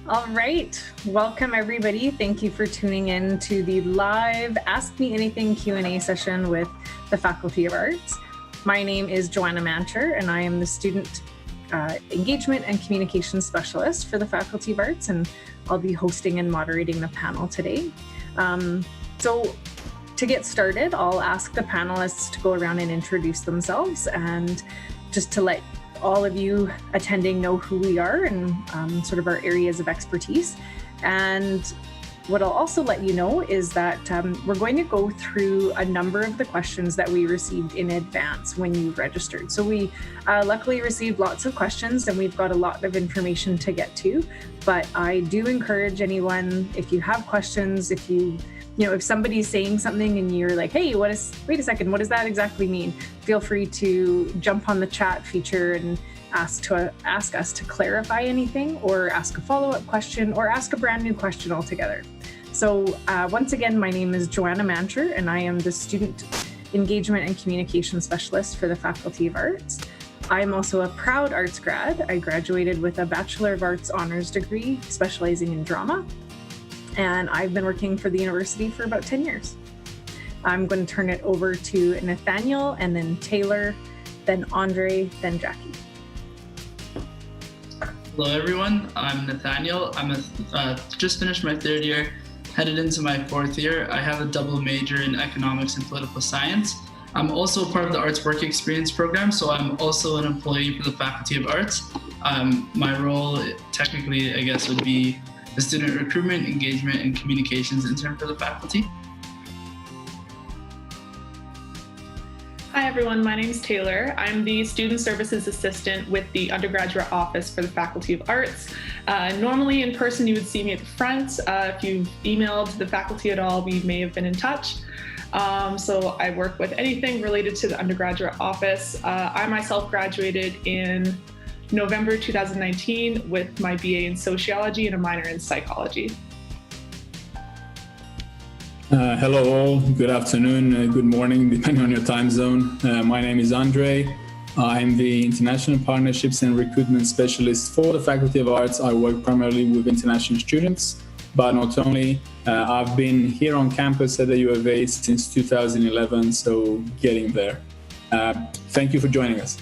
All right, welcome everybody. Thank you for tuning in to the live Ask Me Anything Q&A session with the Faculty of Arts. My name is Joanna Manchur and I am the Student Engagement and Communications Specialist for the Faculty of Arts, and I'll be hosting and moderating the panel today. So to get started, I'll ask the panelists to go around and introduce themselves, and just to let all of you attending know who we are and sort of our areas of expertise. And what I'll also let you know is that we're going to go through a number of the questions that we received in advance when you registered. So we luckily received lots of questions and we've got a lot of information to get to, but I do encourage anyone, if you have questions, if somebody's saying something and you're like, hey, wait a second, what does that exactly mean? Feel free to jump on the chat feature and ask us to clarify anything, or ask a follow-up question, or ask a brand new question altogether. So once again, my name is Joanna Manchur and I am the Student Engagement and Communication Specialist for the Faculty of Arts. I'm also a proud arts grad. I graduated with a Bachelor of Arts honors degree specializing in drama, and I've been working for the university for about 10 years. I'm going to turn it over to Nathaniel, and then Taylor, then Andrei, then Jackie. Hello everyone, I'm Nathaniel. I'm just finished my third year, headed into my fourth year. I have a double major in economics and political science. I'm also part of the Arts Work Experience program, so I'm also an employee for the Faculty of Arts. My role, technically, I guess, would be the Student Recruitment, Engagement, and Communications intern for the faculty. Hi everyone, my name is Taylor. I'm the Student Services Assistant with the Undergraduate Office for the Faculty of Arts. Normally in person you would see me at the front. If you've emailed the faculty at all, we may have been in touch. So I work with anything related to the Undergraduate Office. I myself graduated in November 2019 with my BA in Sociology and a minor in Psychology. Hello all, good afternoon, good morning, depending on your time zone. My name is Andrei. I'm the International Partnerships and Recruitment Specialist for the Faculty of Arts. I work primarily with international students, but not only. I've been here on campus at the U of A since 2011, so getting there. Thank you for joining us.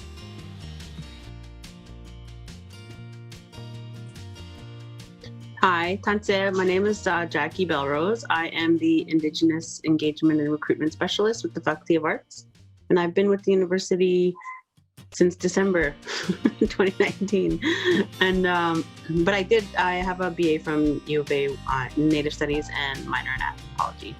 Hi, Tante. My name is Jackie Bellerose. I am the Indigenous Engagement and Recruitment Specialist with the Faculty of Arts, and I've been with the university since December 2019. And but I have a BA from U of A in Native Studies and minor in anthropology.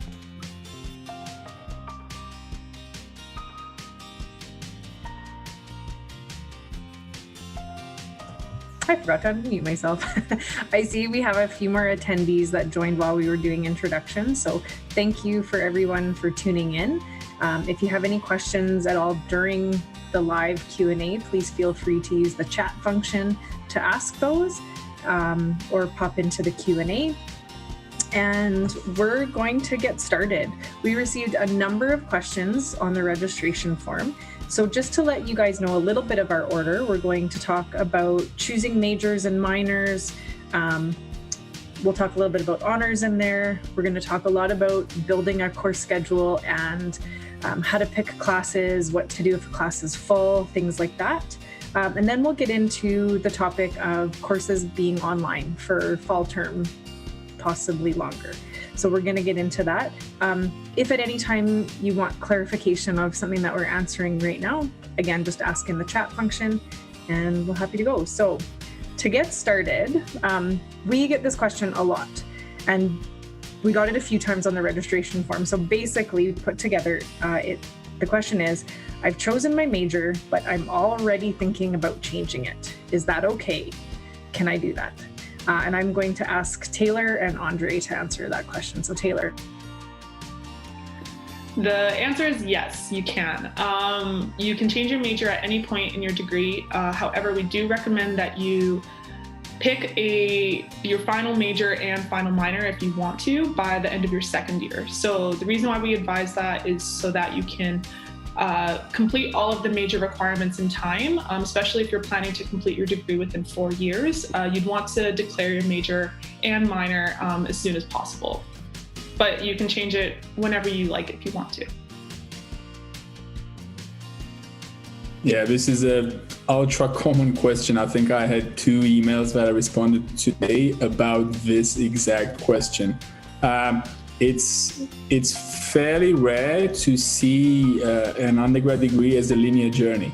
I forgot to unmute myself. I see we have a few more attendees that joined while we were doing introductions. So thank you for everyone for tuning in. If you have any questions at all during the live Q&A, please feel free to use the chat function to ask those, or pop into the Q&A. And we're going to get started. We received a number of questions on the registration form. So just to let you guys know a little bit of our order, we're going to talk about choosing majors and minors. We'll talk a little bit about honors in there. We're going to talk a lot about building a course schedule and how to pick classes, what to do if a class is full, things like that. And then we'll get into the topic of courses being online for fall term, possibly longer. So we're going to get into that. If at any time you want clarification of something that we're answering right now, again, just ask in the chat function and we're happy to go. So to get started, we get this question a lot, and we got it a few times on the registration form. So basically put together, the question is, I've chosen my major, but I'm already thinking about changing it. Is that okay? Can I do that? And I'm going to ask Taylor and Andrei to answer that question. So Taylor. The answer is yes, you can. You can change your major at any point in your degree. However, we do recommend that you pick your final major and final minor if you want to by the end of your second year. So the reason why we advise that is so that you can complete all of the major requirements in time, especially if you're planning to complete your degree within 4 years. You'd want to declare your major and minor as soon as possible. But you can change it whenever you like if you want to. Yeah, this is a ultra common question. I think I had 2 emails that I responded to today about this exact question. It's fairly rare to see an undergrad degree as a linear journey.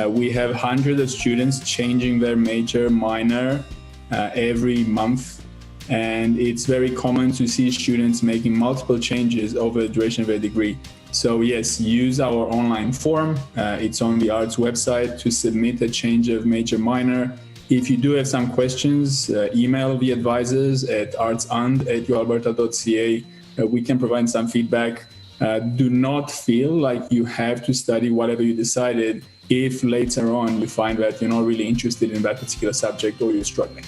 We have hundreds of students changing their major, minor every month, and it's very common to see students making multiple changes over the duration of their degree. So yes, use our online form. It's on the Arts website to submit a change of major, minor. If you do have some questions, email the advisors at artsand@ualberta.ca. We can provide some feedback. Do not feel like you have to study whatever you decided if later on you find that you're not really interested in that particular subject or you're struggling.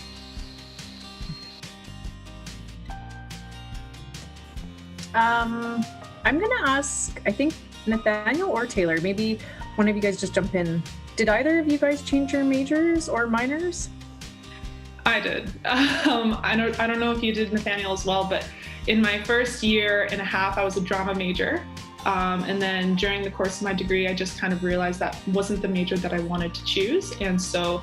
I'm going to ask, I think, Nathaniel or Taylor, maybe one of you guys just jump in. Did either of you guys change your majors or minors? I did. I don't know if you did, Nathaniel, as well, but in my first year and a half, I was a drama major. And then during the course of my degree, I just kind of realized that wasn't the major that I wanted to choose. And so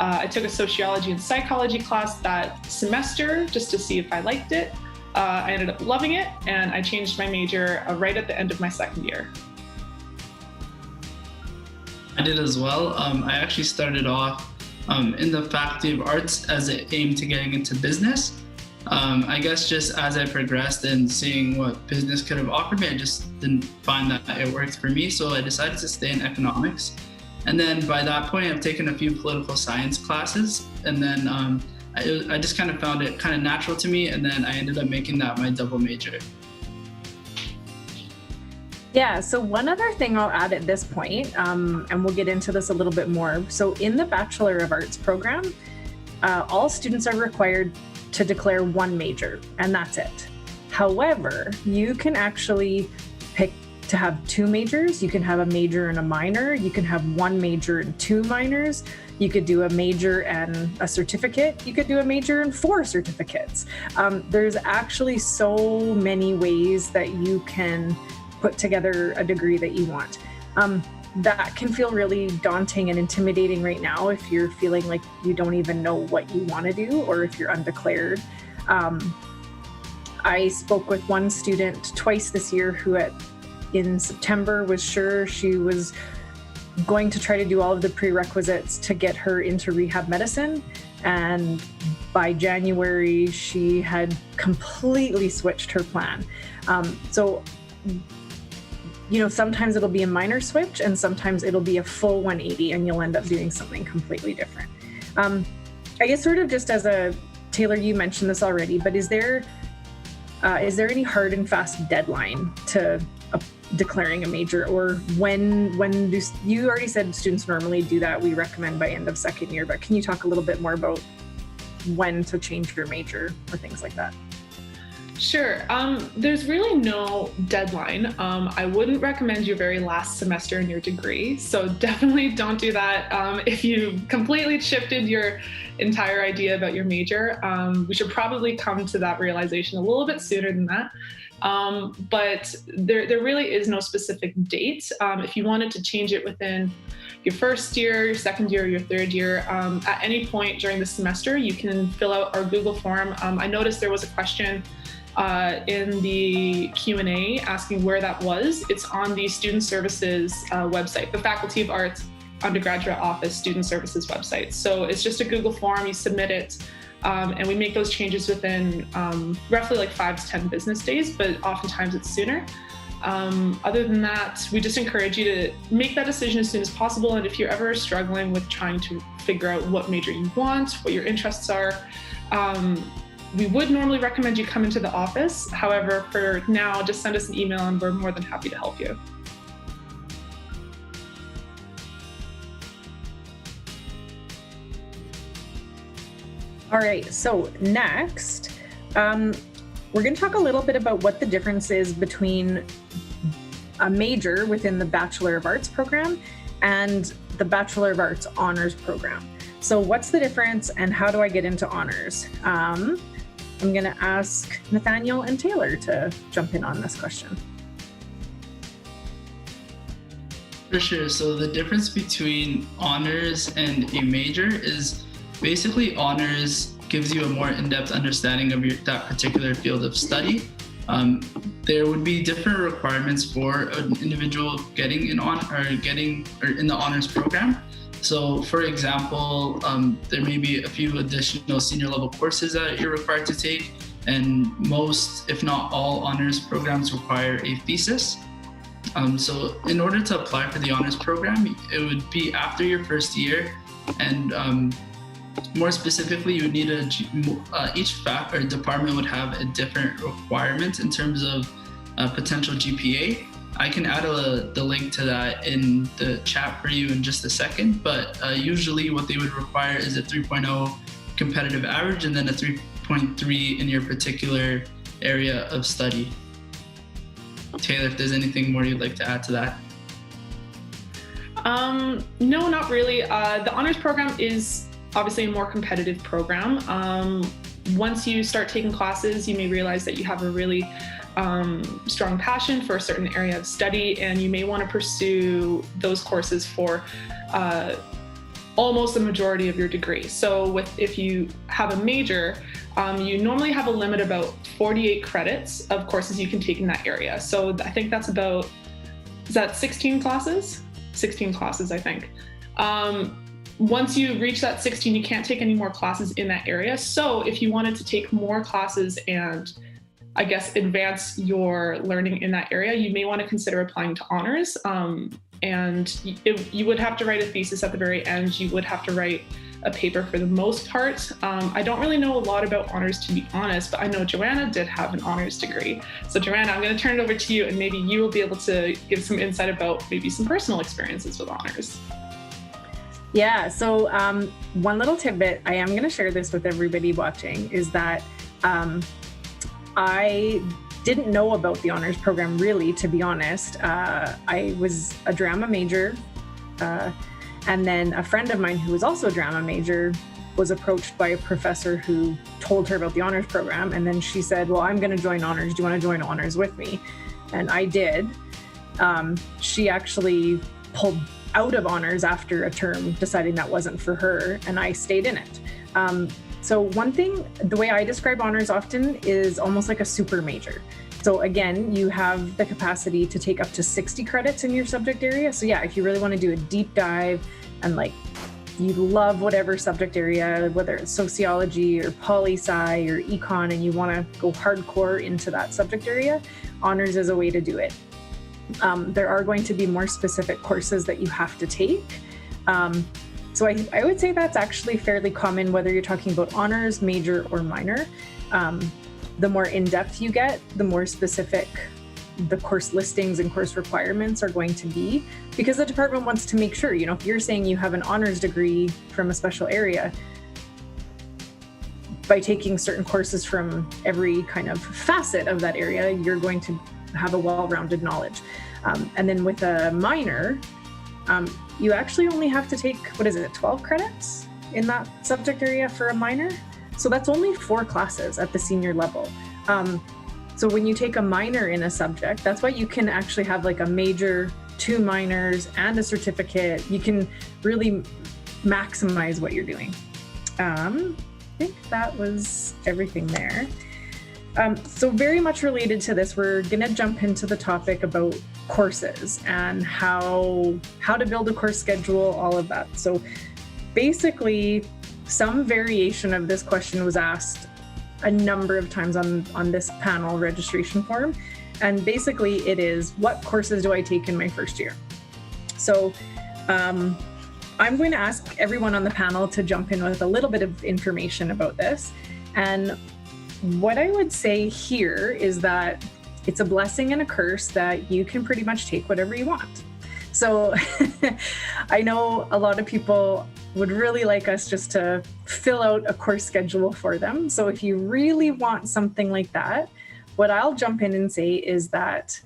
I took a sociology and psychology class that semester just to see if I liked it. I ended up loving it, and I changed my major right at the end of my second year. I did as well. I actually started off in the Faculty of Arts as an aim to getting into business. I guess just as I progressed and seeing what business could have offered me, I just didn't find that it worked for me. So I decided to stay in economics. And then by that point, I've taken a few political science classes. And then I just kind of found it kind of natural to me. And then I ended up making that my double major. Yeah, so one other thing I'll add at this point, and we'll get into this a little bit more. So in the Bachelor of Arts program, all students are required to declare one major, and that's it. However, you can actually pick to have 2 majors. You can have a major and a minor. You can have 1 major and 2 minors. You could do a major and a certificate. You could do a major and 4 certificates. There's actually so many ways that you can put together a degree that you want. That can feel really daunting and intimidating right now if you're feeling like you don't even know what you want to do, or if you're undeclared. I spoke with one student twice this year who in September was sure she was going to try to do all of the prerequisites to get her into rehab medicine. And by January, she had completely switched her plan. Sometimes it'll be a minor switch and sometimes it'll be a full 180 and you'll end up doing something completely different. I guess sort of just as Taylor, you mentioned this already, but is there any hard and fast deadline to declaring a major, or when do you already said students normally do that? We recommend by end of second year, but can you talk a little bit more about when to change your major or things like that? Sure. There's really no deadline. I wouldn't recommend your very last semester in your degree. So definitely don't do that. If you completely shifted your entire idea about your major, we should probably come to that realization a little bit sooner than that. But there really is no specific date. If you wanted to change it within your first year, your second year, your third year, at any point during the semester, you can fill out our Google form. I noticed there was a question in the Q&A asking where that was. It's on the Student Services website, the Faculty of Arts Undergraduate Office Student Services website. So it's just a Google form, you submit it, and we make those changes within roughly like 5 to 10 business days, but oftentimes it's sooner. Other than that, we just encourage you to make that decision as soon as possible. And if you're ever struggling with trying to figure out what major you want, what your interests are, we would normally recommend you come into the office. However, for now, just send us an email and we're more than happy to help you. All right, so next, we're going to talk a little bit about what the difference is between a major within the Bachelor of Arts program and the Bachelor of Arts honors program. So what's the difference and how do I get into honors? I'm going to ask Nathaniel and Taylor to jump in on this question. For sure. So the difference between honors and a major is basically honors gives you a more in-depth understanding of that particular field of study. There would be different requirements for an individual getting in the honors program. So, for example, there may be a few additional senior level courses that you're required to take, and most, if not all, honors programs require a thesis. So, in order to apply for the honors program, it would be after your first year, and more specifically, you would need each fac or department would have a different requirement in terms of potential GPA. I can add the link to that in the chat for you in just a second, but usually what they would require is a 3.0 competitive average and then a 3.3 in your particular area of study. Taylor, if there's anything more you'd like to add to that. No, not really. The honors program is obviously a more competitive program. Once you start taking classes, you may realize that you have a really strong passion for a certain area of study, and you may want to pursue those courses for almost the majority of your degree. So if you have a major, you normally have a limit about 48 credits of courses you can take in that area. So I think that's about, is that 16 classes? 16 classes, I think. Once you reach that 16, you can't take any more classes in that area. So if you wanted to take more classes and I guess advance your learning in that area, you may want to consider applying to honors. And you would have to write a thesis at the very end. You would have to write a paper for the most part. I don't really know a lot about honors, to be honest, but I know Joanna did have an honors degree. So Joanna, I'm going to turn it over to you, and maybe you will be able to give some insight about maybe some personal experiences with honors. Yeah, so one little tidbit, I am going to share this with everybody watching, is that I didn't know about the honors program, really, to be honest. I was a drama major, and then a friend of mine who was also a drama major was approached by a professor who told her about the honors program, and then she said, well, I'm going to join honors. Do you want to join honors with me? And I did. She actually pulled out of honors after a term, deciding that wasn't for her, and I stayed in it. So one thing, the way I describe honors often is almost like a super major. So again, you have the capacity to take up to 60 credits in your subject area. So yeah, if you really want to do a deep dive and like you love whatever subject area, whether it's sociology or poli-sci or econ, and you want to go hardcore into that subject area, honors is a way to do it. There are going to be more specific courses that you have to take. So I would say that's actually fairly common, whether you're talking about honors, major, or minor. The more in-depth you get, the more specific the course listings and course requirements are going to be, because the department wants to make sure, if you're saying you have an honors degree from a special area, by taking certain courses from every kind of facet of that area, you're going to have a well-rounded knowledge. And then with a minor, you actually only have to take, 12 credits in that subject area for a minor? So that's only 4 classes at the senior level. So when you take a minor in a subject, that's why you can actually have like a major, 2 minors, and a certificate. You can really maximize what you're doing. I think that was everything there. So very much related to this, we're going to jump into the topic about courses and how to build a course schedule, all of that. So basically, some variation of this question was asked a number of times on this panel registration form. And basically it is, what courses do I take in my first year? So I'm going to ask everyone on the panel to jump in with a little bit of information about this. And what I would say here is that it's a blessing and a curse that you can pretty much take whatever you want. So I know a lot of people would really like us just to fill out a course schedule for them. So if you really want something like that, what I'll jump in and say is that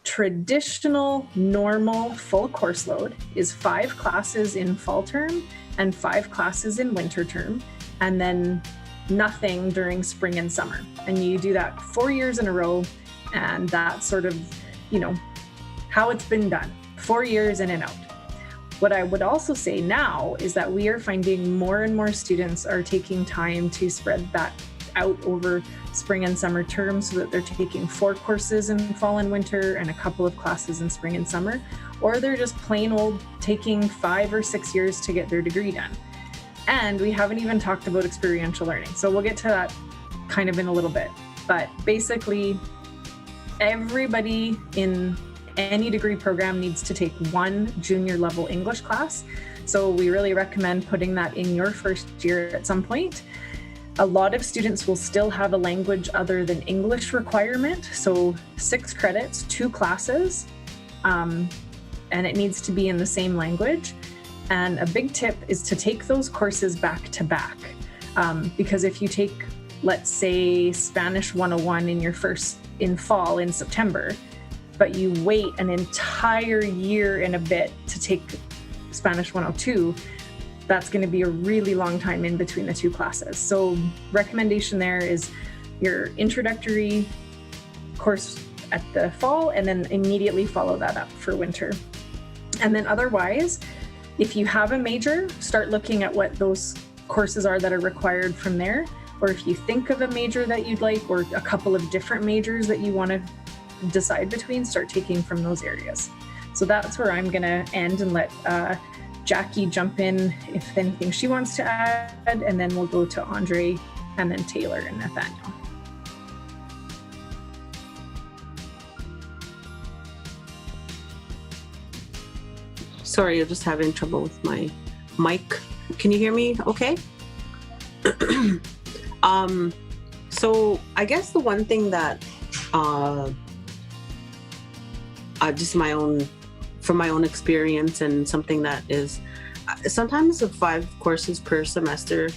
traditional, normal, full course load is 5 classes in fall term and 5 classes in winter term, and then nothing during spring and summer. And you do that 4 years in a row, and that's sort of, how it's been done, 4 years in and out. What I would also say now is that we are finding more and more students are taking time to spread that out over spring and summer terms, so that they're taking 4 courses in fall and winter and a couple of classes in spring and summer, or they're just plain old taking 5 or 6 years to get their degree done. And we haven't even talked about experiential learning. So we'll get to that kind of in a little bit. But basically, everybody in any degree program needs to take 1 junior level English class. So we really recommend putting that in your first year at some point. A lot of students will still have a language other than English requirement. So 6 credits, 2 classes, and it needs to be in the same language. And a big tip is to take those courses back to back. Because if you take, let's say, Spanish 101 in fall in September, but you wait an entire year and a bit to take Spanish 102, that's going to be a really long time in between the 2 classes. So recommendation there is your introductory course at the fall, and then immediately follow that up for winter. And then otherwise, if you have a major, start looking at what those courses are that are required from there. Or if you think of a major that you'd like, or a couple of different majors that you want to decide between, start taking from those areas. So that's where I'm going to end and let Jackie jump in if anything she wants to add, and then we'll go to Andrei and then Taylor and Nathaniel. Sorry, I'm just having trouble with my mic. Can you hear me okay? So I guess the one thing that just from my own experience, and something that is sometimes the 5 courses per semester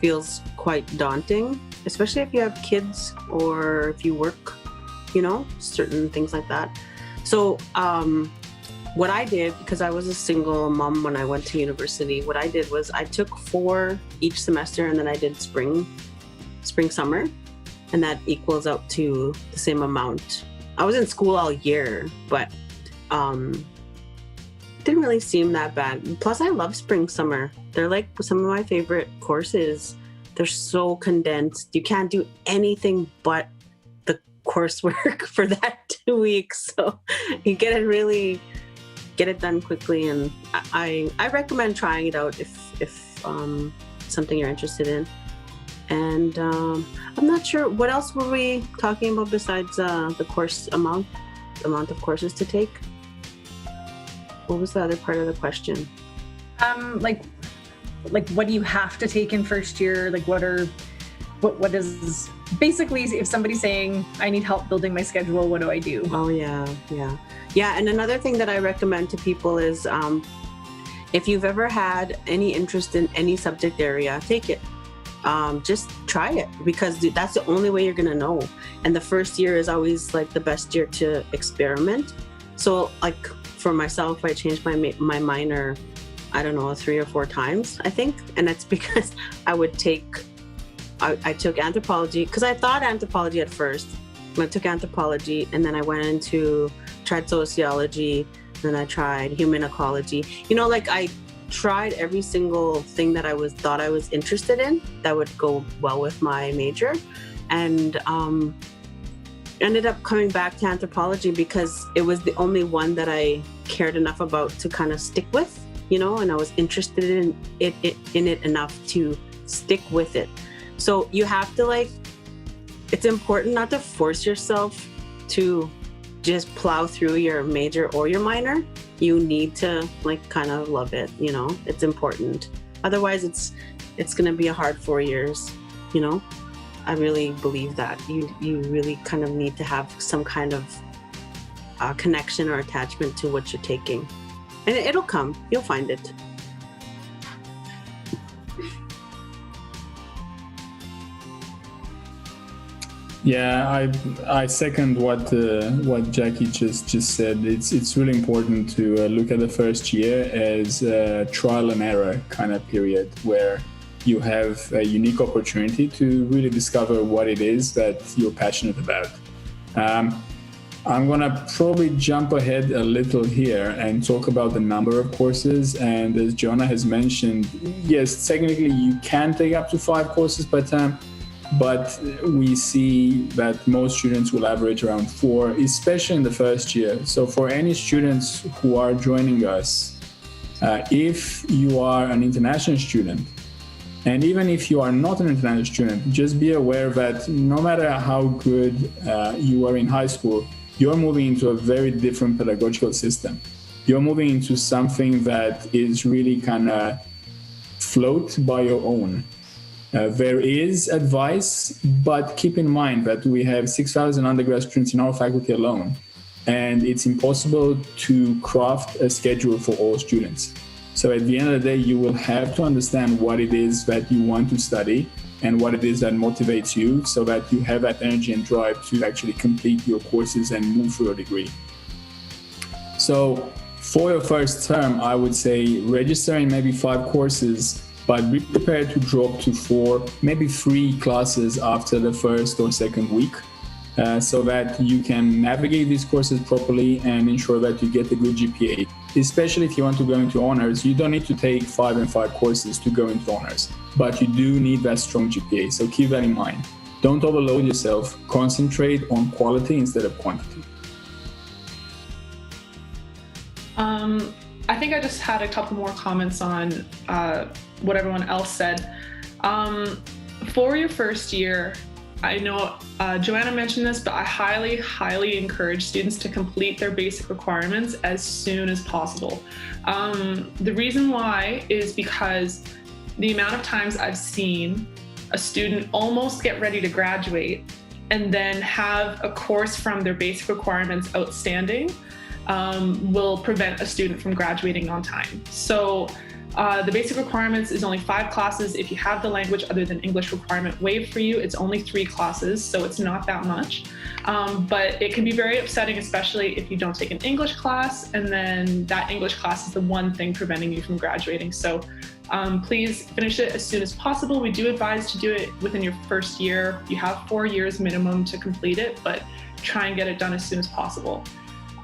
feels quite daunting, especially if you have kids or if you work, certain things like that. So what I did, because I was a single mom when I went to university, what I did was I took 4 each semester, and then I did spring, summer, and that equals out to the same amount. I was in school all year, but didn't really seem that bad. Plus, I love spring, summer. They're like some of my favorite courses. They're so condensed. You can't do anything but the coursework for that 2 weeks. So you get it done quickly. And I recommend trying it out if something you're interested in. And I'm not sure, what else were we talking about besides the course amount of courses to take? What was the other part of the question? Like what do you have to take in first year? Like what is basically, if somebody's saying I need help building my schedule, what do I do? Oh yeah. And another thing that I recommend to people is if you've ever had any interest in any subject area, take it. Just try it, because that's the only way you're gonna know. And the first year is always like the best year to experiment. So like for myself, I changed my minor, I don't know, 3 or 4 times, I think. And that's because I took anthropology, because I thought anthropology at first. I took anthropology, and then I tried sociology, then I tried human ecology. I tried every single thing that I thought I was interested in that would go well with my major, and ended up coming back to anthropology because it was the only one that I cared enough about to kind of stick with, and I was interested in it enough to stick with it. So you have to it's important not to force yourself to just plow through your major or your minor. You need to kind of love it, it's important. Otherwise it's going to be a hard 4 years, I really believe that you really kind of need to have some kind of connection or attachment to what you're taking, and it'll come, you'll find it. Yeah, I second what Jackie just said. It's really important to look at the first year as a trial and error kind of period where you have a unique opportunity to really discover what it is that you're passionate about. I'm gonna probably jump ahead a little here and talk about the number of courses. And as Joanna has mentioned, yes, technically you can take up to 5 courses per term, but we see that most students will average around 4, especially in the first year. So for any students who are joining us, if you are an international student, and even if you are not an international student, just be aware that no matter how good you are in high school, you're moving into a very different pedagogical system. You're moving into something that is really kind of float by your own. There is advice, but keep in mind that we have 6,000 undergrad students in our faculty alone, and it's impossible to craft a schedule for all students. So at the end of the day, you will have to understand what it is that you want to study and what it is that motivates you so that you have that energy and drive to actually complete your courses and move through your degree. So for your first term, I would say registering maybe 5 courses, but be prepared to drop to 4, maybe 3 classes after the first or second week, so that you can navigate these courses properly and ensure that you get a good GPA. Especially if you want to go into honors, you don't need to take 5 and 5 courses to go into honors, but you do need that strong GPA. So keep that in mind. Don't overload yourself. Concentrate on quality instead of quantity. I think I just had a couple more comments on what everyone else said. For your first year, I know Joanna mentioned this, but I highly encourage students to complete their basic requirements as soon as possible. The reason why is because the amount of times I've seen a student almost get ready to graduate and then have a course from their basic requirements outstanding will prevent a student from graduating on time. So the basic requirements is only 5 classes. If you have the language other than English requirement waived for you, it's only 3 classes, so it's not that much. But it can be very upsetting, especially if you don't take an English class, and then that English class is the one thing preventing you from graduating. So please finish it as soon as possible. We do advise to do it within your first year. You have 4 years minimum to complete it, but try and get it done as soon as possible.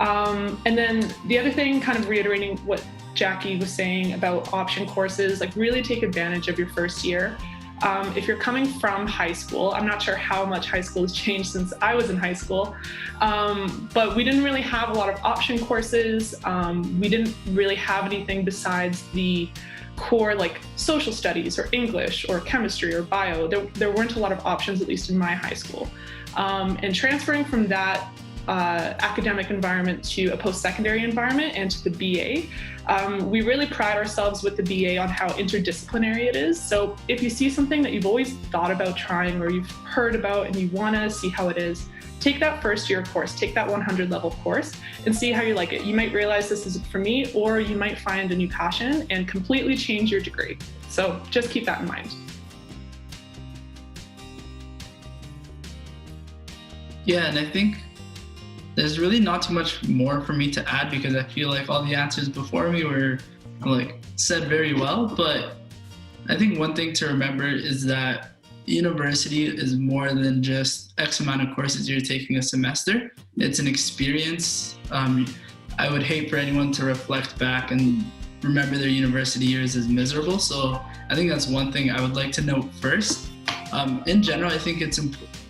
And then the other thing, kind of reiterating what Jackie was saying about option courses, like really take advantage of your first year. If you're coming from high school, I'm not sure how much high school has changed since I was in high school, but we didn't really have a lot of option courses. We didn't really have anything besides the core like social studies or English or chemistry or bio. There weren't a lot of options, at least in my high school. And transferring from that academic environment to a post-secondary environment and to the BA. We really pride ourselves with the BA on how interdisciplinary it is. So if you see something that you've always thought about trying or you've heard about and you want to see how it is, take that first year course, take that 100 level course and see how you like it. You might realize this isn't for me, or you might find a new passion and completely change your degree. So just keep that in mind. Yeah, and I think there's really not too much more for me to add because I feel like all the answers before me were like said very well. But I think one thing to remember is that university is more than just X amount of courses you're taking a semester. It's an experience. I would hate for anyone to reflect back and remember their university years as miserable. So I think that's one thing I would like to note first. In general, I think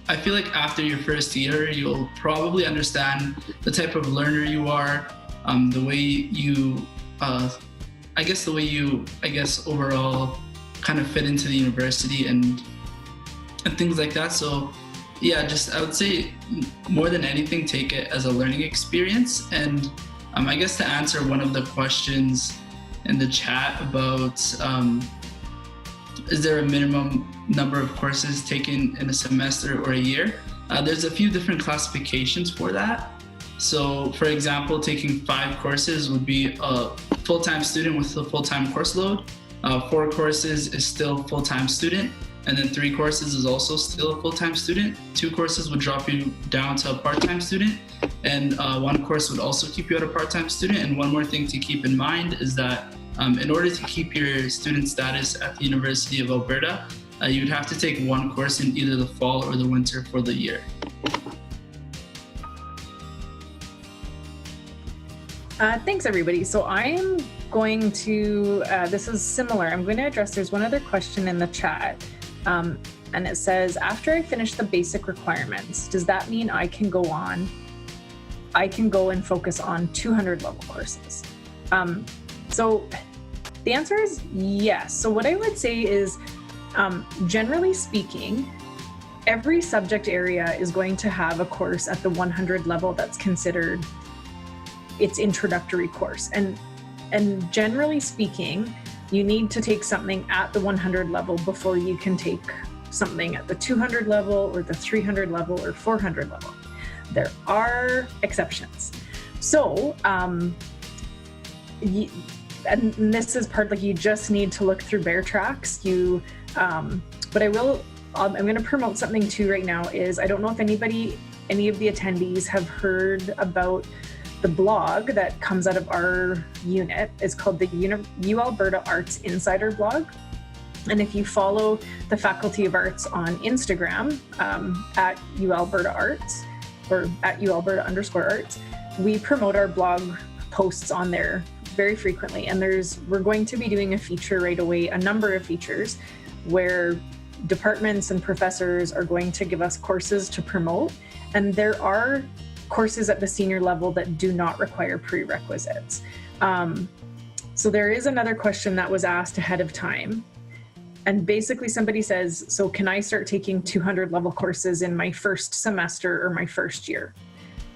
I feel like after your first year, you'll probably understand the type of learner you are, the way you, overall kind of fit into the university and things like that. So yeah, I would say more than anything, take it as a learning experience. And I guess to answer one of the questions in the chat about, is there a minimum number of courses taken in a semester or a year? There's a few different classifications for that. So for example, taking 5 courses would be a full-time student with a full-time course load. 4 courses is still full-time student. and then 3 courses is also still a full-time student. 2 courses would drop you down to a part-time student, and 1 course would also keep you at a part-time student. And one more thing to keep in mind is that in order to keep your student status at the University of Alberta, you would have to take 1 course in either the fall or the winter for the year. Thanks, everybody. So I'm going to, this is similar. I'm going to address, there's one other question in the chat. And it says, after I finish the basic requirements, does that mean I can go and focus on 200 level courses? So the answer is yes. So what I would say is, generally speaking, every subject area is going to have a course at the 100 level that's considered its introductory course. And generally speaking, you need to take something at the 100 level before you can take something at the 200 level or the 300 level or 400 level. There are exceptions. So, and this is part, like, you just need to look through Bear Tracks. But I'm going to promote something too right now is, I don't know if any of the attendees have heard about the blog that comes out of our unit. It's called the UAlberta Arts Insider blog. And if you follow the Faculty of Arts on Instagram, at UAlbertaArts or at UAlberta_arts, we promote our blog posts on there very frequently. And we're going to be doing a feature right away, a number of features where departments and professors are going to give us courses to promote. And there are courses at the senior level that do not require prerequisites. So there is another question that was asked ahead of time. And basically somebody says, so can I start taking 200 level courses in my first semester or my first year?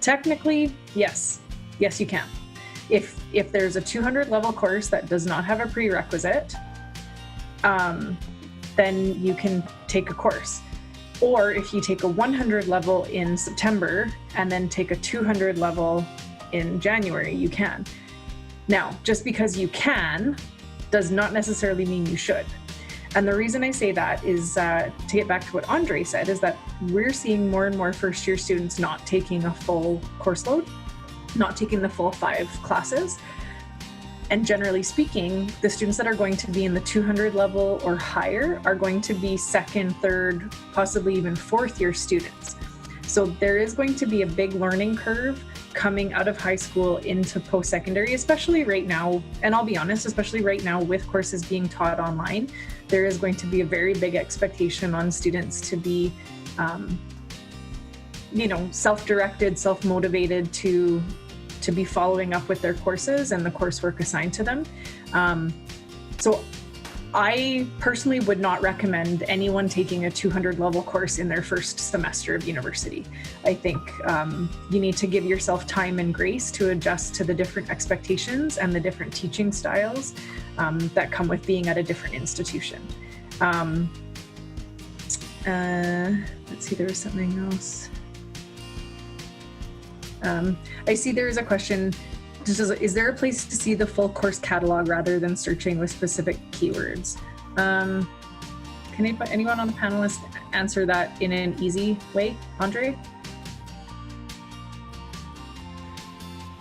Technically, yes. Yes, you can. If there's a 200 level course that does not have a prerequisite, then you can take a course. Or if you take a 100 level in September and then take a 200 level in January, you can. Now, just because you can does not necessarily mean you should. And the reason I say that is, to get back to what Andrei said, is that we're seeing more and more first-year students not taking a full course load, not taking the full 5 classes. And generally speaking, the students that are going to be in the 200 level or higher are going to be 2nd, 3rd, possibly even 4th year students. So there is going to be a big learning curve coming out of high school into post-secondary, especially right now. And I'll be honest, especially right now with courses being taught online, there is going to be a very big expectation on students to be, self-directed, self-motivated to be following up with their courses and the coursework assigned to them. So I personally would not recommend anyone taking a 200 level course in their first semester of university. I think you need to give yourself time and grace to adjust to the different expectations and the different teaching styles that come with being at a different institution. Let's see, there was something else. I see there is a question, is there a place to see the full course catalog rather than searching with specific keywords? Can anyone on the panelist answer that in an easy way? Andrei?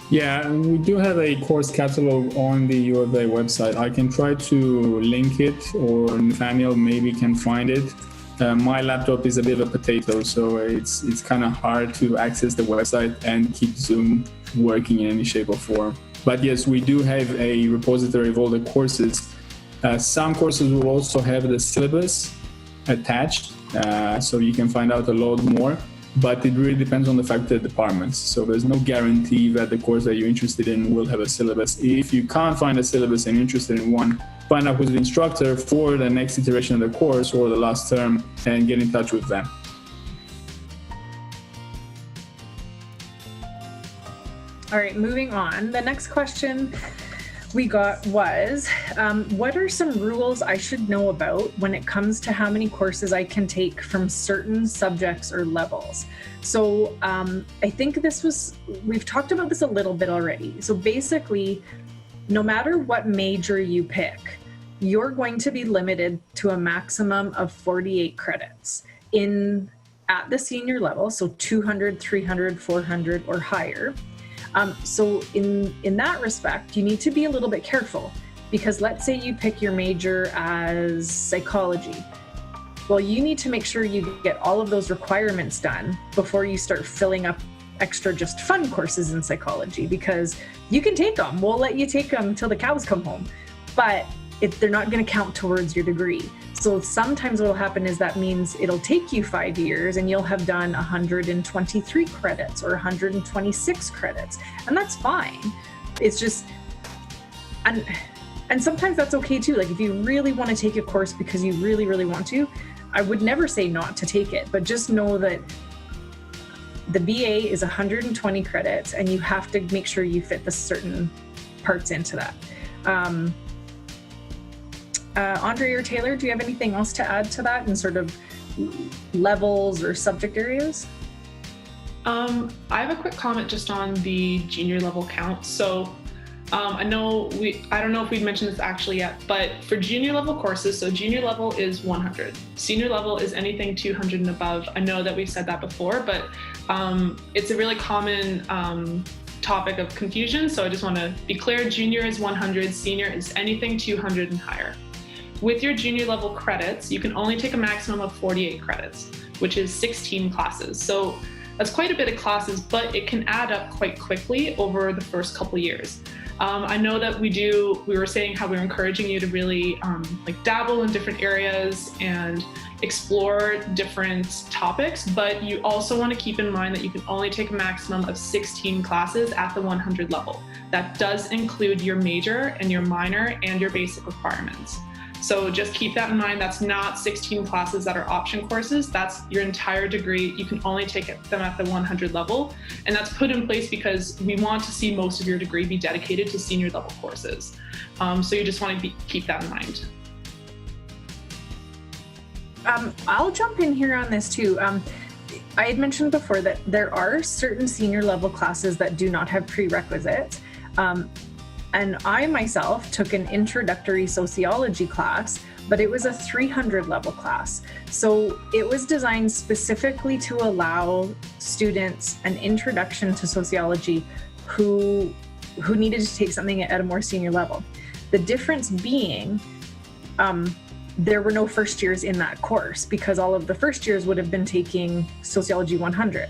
Yeah, we do have a course catalog on the U of A website. I can try to link it, or Nathaniel maybe can find it. My laptop is a bit of a potato, so it's kind of hard to access the website and keep Zoom working in any shape or form. But yes, we do have a repository of all the courses. Some courses will also have the syllabus attached, so you can find out a lot more. But it really depends on the faculty and departments. So there's no guarantee that the course that you're interested in will have a syllabus. If you can't find a syllabus and you're interested in one, find out with the instructor for the next iteration of the course or the last term and get in touch with them. All right, moving on. The next question we got was, what are some rules I should know about when it comes to how many courses I can take from certain subjects or levels? So I think we've talked about this a little bit already. So basically, no matter what major you pick, you're going to be limited to a maximum of 48 credits at the senior level, so 200, 300, 400 or higher. So in that respect, you need to be a little bit careful, because let's say you pick your major as psychology. Well, you need to make sure you get all of those requirements done before you start filling up extra just fun courses in psychology, because you can take them. We'll let you take them till the cows come home, but they're not going to count towards your degree. So sometimes what will happen is that means it'll take you 5 years and you'll have done 123 credits or 126 credits, and that's fine. It's just, and sometimes that's okay too. Like if you really want to take a course because you really, really want to, I would never say not to take it, but just know that the BA is 120 credits and you have to make sure you fit the certain parts into that. Andrei or Taylor, do you have anything else to add to that in sort of levels or subject areas? I have a quick comment just on the junior level count. So I don't know if we've mentioned this actually yet, but for junior level courses, so junior level is 100. Senior level is anything 200 and above. I know that we've said that before, but it's a really common topic of confusion. So I just want to be clear, junior is 100, senior is anything 200 and higher. With your junior level credits, you can only take a maximum of 48 credits, which is 16 classes. So that's quite a bit of classes, but it can add up quite quickly over the first couple years. I know that we were saying how we're encouraging you to really dabble in different areas and explore different topics, but you also want to keep in mind that you can only take a maximum of 16 classes at the 100 level. That does include your major and your minor and your basic requirements. So just keep that in mind. That's not 16 classes that are option courses. That's your entire degree. You can only take them at the 100 level. And that's put in place because we want to see most of your degree be dedicated to senior level courses. So you just want to keep that in mind. I'll jump in here on this too. I had mentioned before that there are certain senior level classes that do not have prerequisites. And I myself took an introductory sociology class, but it was a 300 level class. So it was designed specifically to allow students an introduction to sociology who needed to take something at a more senior level. The difference being, there were no first years in that course because all of the first years would have been taking Sociology 100.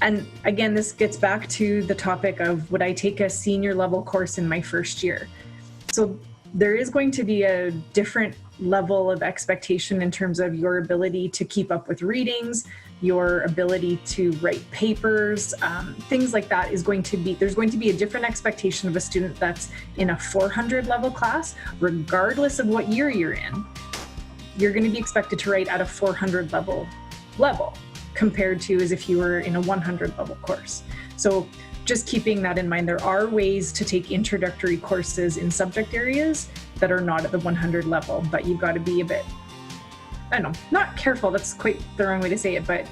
And again, this gets back to the topic of, would I take a senior level course in my first year? So there is going to be a different level of expectation in terms of your ability to keep up with readings, your ability to write papers, things like that there's going to be a different expectation of a student that's in a 400 level class, regardless of what year you're in. You're going to be expected to write at a 400 level compared to as if you were in a 100 level course. So just keeping that in mind, there are ways to take introductory courses in subject areas that are not at the 100 level, but you've got to be a bit, I don't know, not careful, that's quite the wrong way to say it, but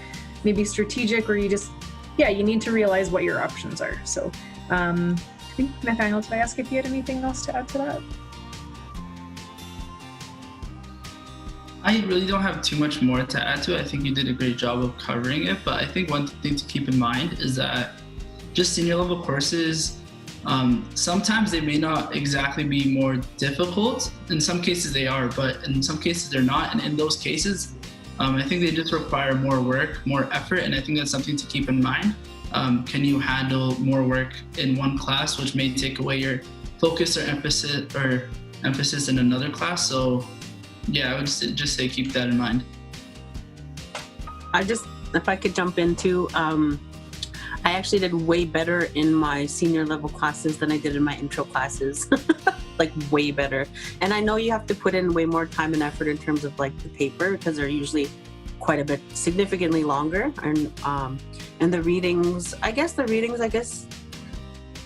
maybe strategic, or you need to realize what your options are. So I think, Nathaniel, did I ask if you had anything else to add to that? I really don't have too much more to add to it. I think you did a great job of covering it, but I think one thing to keep in mind is that just senior level courses, sometimes they may not exactly be more difficult. In some cases they are, but in some cases they're not. And in those cases, I think they just require more work, more effort, and I think that's something to keep in mind. Can you handle more work in one class, which may take away your focus or emphasis in another class? So yeah, I would just say keep that in mind. If I could jump into, I actually did way better in my senior level classes than I did in my intro classes, like way better. And I know you have to put in way more time and effort in terms of like the paper, because they're usually quite a bit significantly longer. And the readings, I guess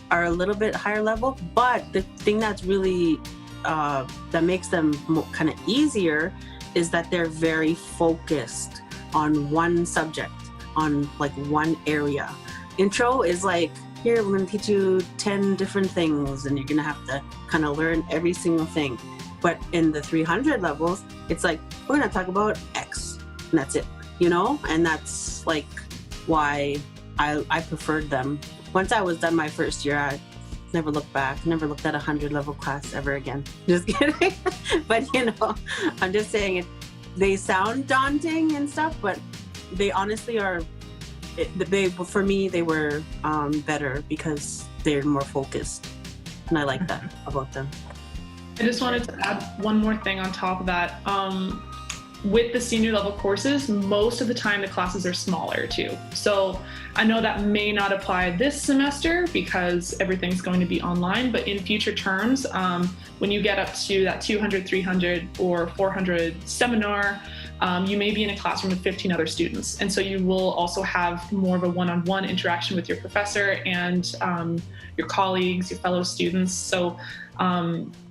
are a little bit higher level, but the thing that's really that makes them kind of easier is that they're very focused on one subject, on like one area. Intro is like here, we're going to teach you 10 different things and you're going to have to kind of learn every single thing. But in the 300 levels, it's like, we're going to talk about X and that's it, you know? And that's like why I preferred them. Once I was done my first year, I never looked back, never looked at a 100 level class ever again. Just kidding. But you know, I'm just saying they sound daunting and stuff, but they honestly are, for me, they were better because they're more focused. And I like that about them. I just wanted to add one more thing on top of that. With the senior level courses, most of the time the classes are smaller too. So I know that may not apply this semester because everything's going to be online, but in future terms, when you get up to that 200, 300 or 400 seminar, you may be in a classroom with 15 other students. And so you will also have more of a one-on-one interaction with your professor and your colleagues, your fellow students. So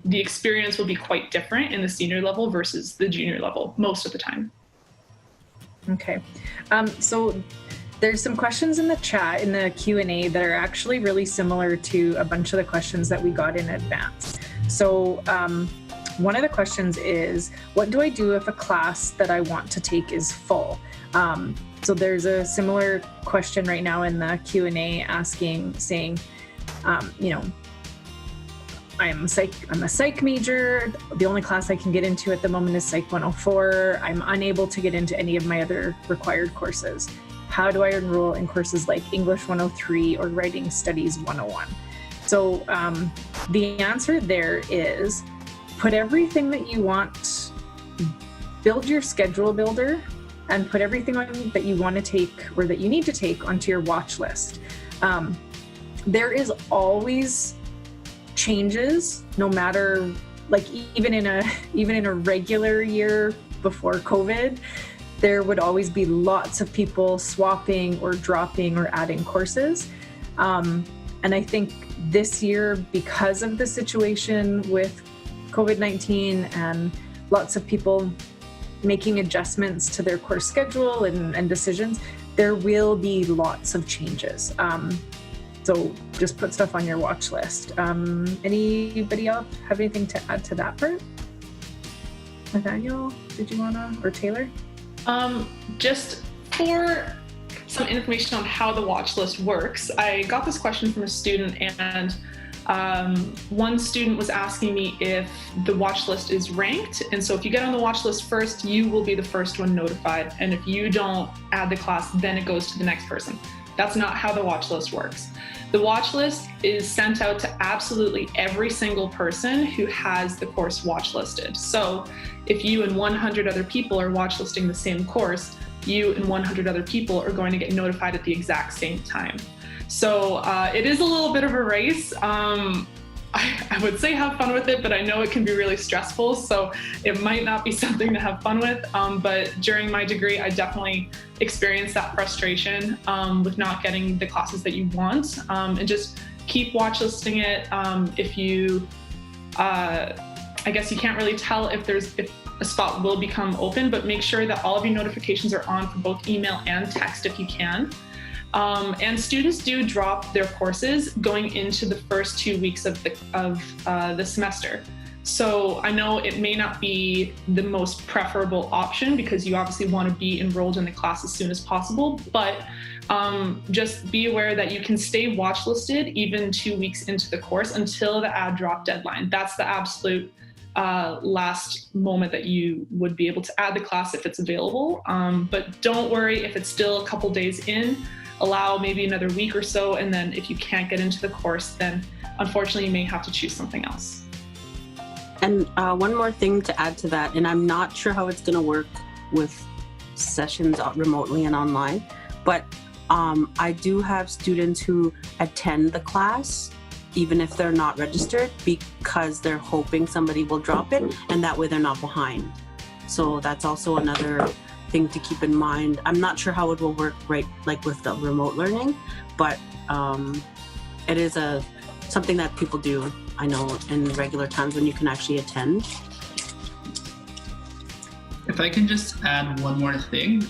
the experience will be quite different in the senior level versus the junior level most of the time. Okay. So there's some questions in the chat, in the Q&A, that are actually really similar to a bunch of the questions that we got in advance. So one of the questions is, what do I do if a class that I want to take is full? So there's a similar question right now in the Q&A saying, you know, I'm a psych major. The only class I can get into at the moment is Psych 104. I'm unable to get into any of my other required courses. How do I enroll in courses like English 103 or Writing Studies 101? So the answer there is, put everything that you want, build your schedule builder, and put everything on that you want to take or that you need to take onto your watch list. There is always changes, no matter, like even in a regular year before COVID, there would always be lots of people swapping or dropping or adding courses. And I think this year, because of the situation with COVID-19 and lots of people making adjustments to their course schedule and decisions, there will be lots of changes. So just put stuff on your watch list. Anybody else have anything to add to that part? Nathaniel, did you wanna, or Taylor? Just for some information on how the watch list works, I got this question from a student, and one student was asking me if the watch list is ranked. And so if you get on the watch list first, you will be the first one notified. And if you don't add the class, then it goes to the next person. That's not how the watch list works. The watch list is sent out to absolutely every single person who has the course watch listed. So if you and 100 other people are watch listing the same course, you and 100 other people are going to get notified at the exact same time. So it is a little bit of a race. I would say have fun with it, but I know it can be really stressful, so it might not be something to have fun with. But during my degree, I definitely experienced that frustration with not getting the classes that you want, and just keep watch listing it. If you, I guess you can't really tell if a spot will become open, but make sure that all of your notifications are on for both email and text if you can. And students do drop their courses going into the first 2 weeks of the semester. So I know it may not be the most preferable option because you obviously want to be enrolled in the class as soon as possible, but just be aware that you can stay watch listed even 2 weeks into the course until the add drop deadline. That's the absolute last moment that you would be able to add the class if it's available. But don't worry if it's still a couple days in. Allow maybe another week or so, and then if you can't get into the course, then unfortunately you may have to choose something else. And one more thing to add to that, and I'm not sure how it's going to work with sessions remotely and online, but I do have students who attend the class even if they're not registered because they're hoping somebody will drop it, and that way they're not behind. So that's also another thing to keep in mind. I'm not sure how it will work right like with the remote learning, but it is something that people do, I know, in regular times when you can actually attend. If I can just add one more thing,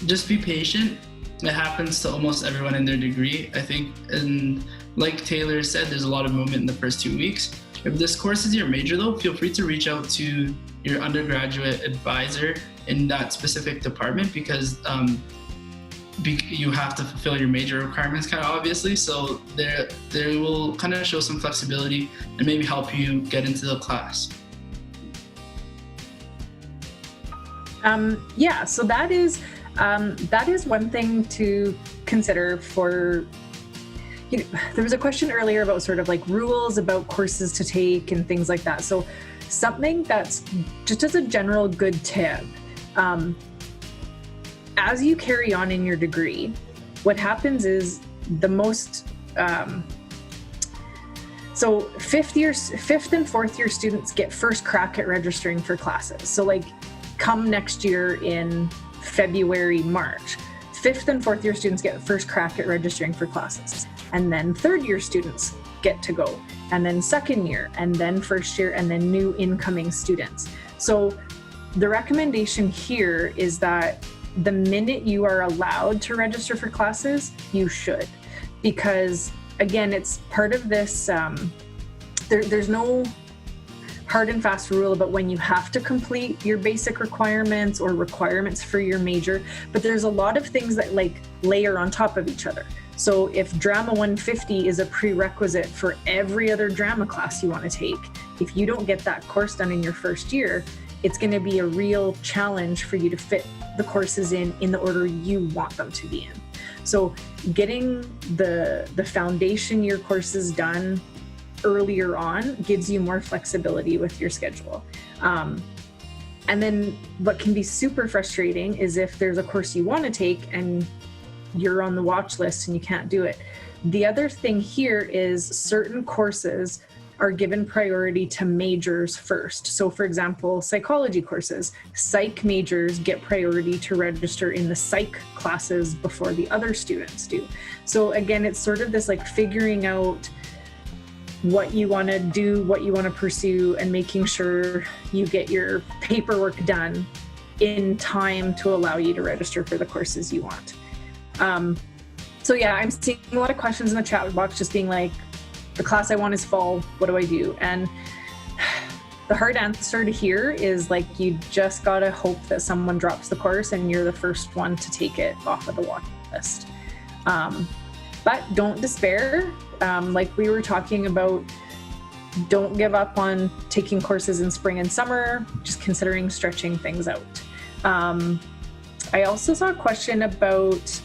just be patient. it happens to almost everyone in their degree, I think. And like Taylor said, there's a lot of movement in the first 2 weeks. If this course is your major though, feel free to reach out to your undergraduate advisor in that specific department, because you have to fulfill your major requirements kind of obviously. So they will kind of show some flexibility and maybe help you get into the class. Yeah, so that is one thing to consider for, there was a question earlier about sort of like rules about courses to take and things like that. So something that's just as a general good tip, as you carry on in your degree, what happens is the most, so fifth and fourth year students get first crack at registering for classes. So like come next year in February, March, fifth and fourth year students get first crack at registering for classes. And then third year students get to go. And then second year, and then first year, and then new incoming students. So the recommendation here is that the minute you are allowed to register for classes, you should. Because again, it's part of this, there's no hard and fast rule about when you have to complete your basic requirements or requirements for your major, but there's a lot of things that like layer on top of each other. So if Drama 150 is a prerequisite for every other drama class you want to take, if you don't get that course done in your first year, it's going to be a real challenge for you to fit the courses in the order you want them to be in. So getting the foundation year courses done earlier on gives you more flexibility with your schedule. And then what can be super frustrating is if there's a course you want to take and you're on the watch list and you can't do it. The other thing here is certain courses are given priority to majors first. So for example, psychology courses, psych majors get priority to register in the psych classes before the other students do. So again, it's sort of this like figuring out what you want to do, what you want to pursue, and making sure you get your paperwork done in time to allow you to register for the courses you want. So yeah, I'm seeing a lot of questions in the chat box just being like, the class I want is fall, what do I do? And the hard answer to hear is like, you just gotta hope that someone drops the course and you're the first one to take it off of the watch list. But don't despair. Like we were talking about, don't give up on taking courses in spring and summer, just considering stretching things out. I also saw a question about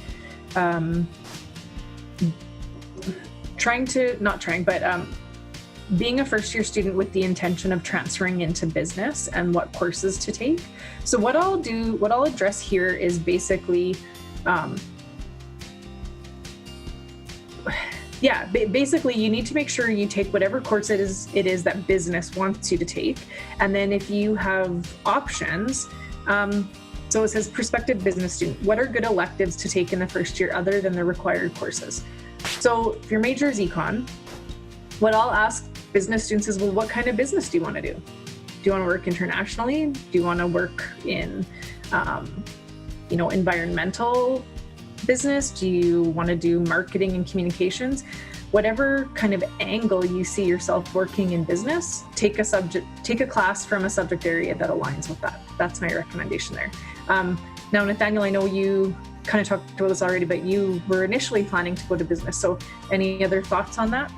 being a first year student with the intention of transferring into business and what courses to take. So what I'll address here is basically, basically you need to make sure you take whatever course it is that business wants you to take. And then if you have options, so it says prospective business student, what are good electives to take in the first year other than the required courses? So if your major is econ, what I'll ask business students is, well, what kind of business do you want to do? Do you want to work internationally? Do you want to work in, environmental business? Do you want to do marketing and communications? Whatever kind of angle you see yourself working in business, take a class from a subject area that aligns with that. That's my recommendation there. Now, Nathaniel, I know you kind of talked about this already, but you were initially planning to go to business. So any other thoughts on that?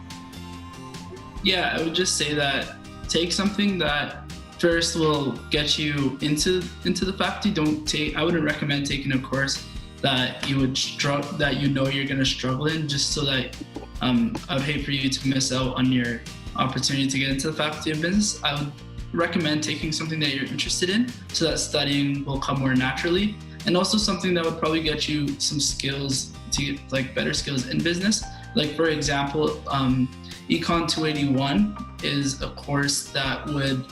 Yeah, I would just say that take something that first will get you into the faculty. I wouldn't recommend taking a course that you would you're going to struggle in, just so that I would hate for you to miss out on your opportunity to get into the faculty of business. I would recommend taking something that you're interested in, so that studying will come more naturally, and also something that would probably get you some skills, to get like better skills in business. Like for example, Econ 281 is a course that would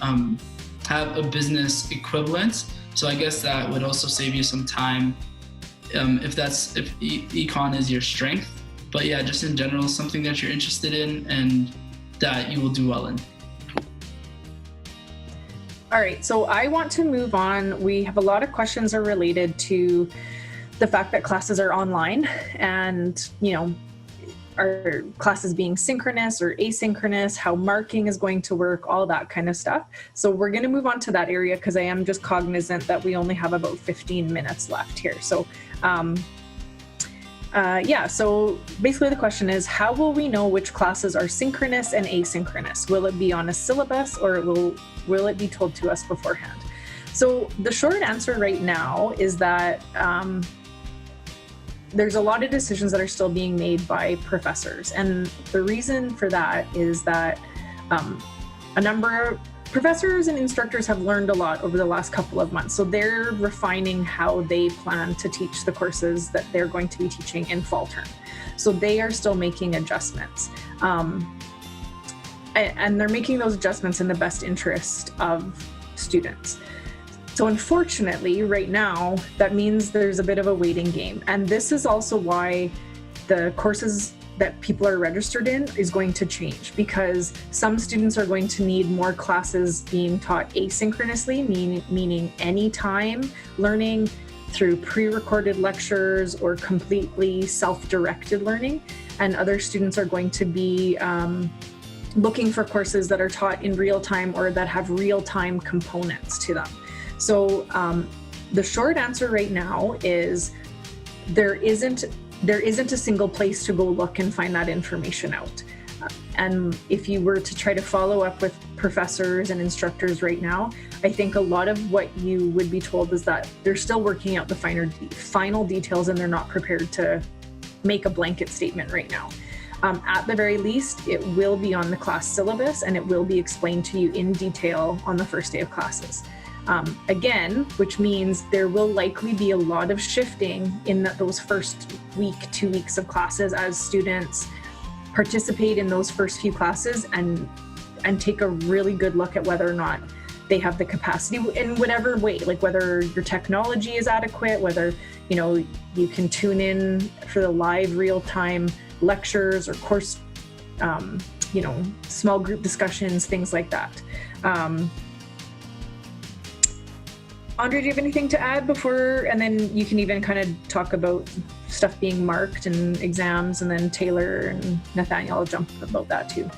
have a business equivalent. So I guess that would also save you some time if econ is your strength. But yeah, just in general, something that you're interested in and that you will do well in. All right, so I want to move on. We have a lot of questions are related to the fact that classes are online and, are classes being synchronous or asynchronous, how marking is going to work, all that kind of stuff. So we're going to move on to that area because I am just cognizant that we only have about 15 minutes left here. So so basically the question is, how will we know which classes are synchronous and asynchronous? Will it be on a syllabus or will it be told to us beforehand? So the short answer right now is that there's a lot of decisions that are still being made by professors. And the reason for that is that a number of professors and instructors have learned a lot over the last couple of months. So they're refining how they plan to teach the courses that they're going to be teaching in fall term. So they are still making adjustments. And they're making those adjustments in the best interest of students. So unfortunately, right now, that means there's a bit of a waiting game. And this is also why the courses that people are registered in is going to change, because some students are going to need more classes being taught asynchronously, meaning anytime learning through pre-recorded lectures or completely self-directed learning. And other students are going to be looking for courses that are taught in real time or that have real-time components to them. So the short answer right now is there isn't a single place to go look and find that information out. And if you were to try to follow up with professors and instructors right now, I think a lot of what you would be told is that they're still working out the final details and they're not prepared to make a blanket statement right now. At the very least, it will be on the class syllabus and it will be explained to you in detail on the first day of classes. Again, which means there will likely be a lot of shifting in those first week, 2 weeks of classes as students participate in those first few classes and take a really good look at whether or not they have the capacity in whatever way, like whether your technology is adequate, whether, you can tune in for the live real-time lectures or course, small group discussions, things like that. Andrei, do you have anything to add before, and then you can even kind of talk about stuff being marked and exams, and then Taylor and Nathaniel will jump about that too.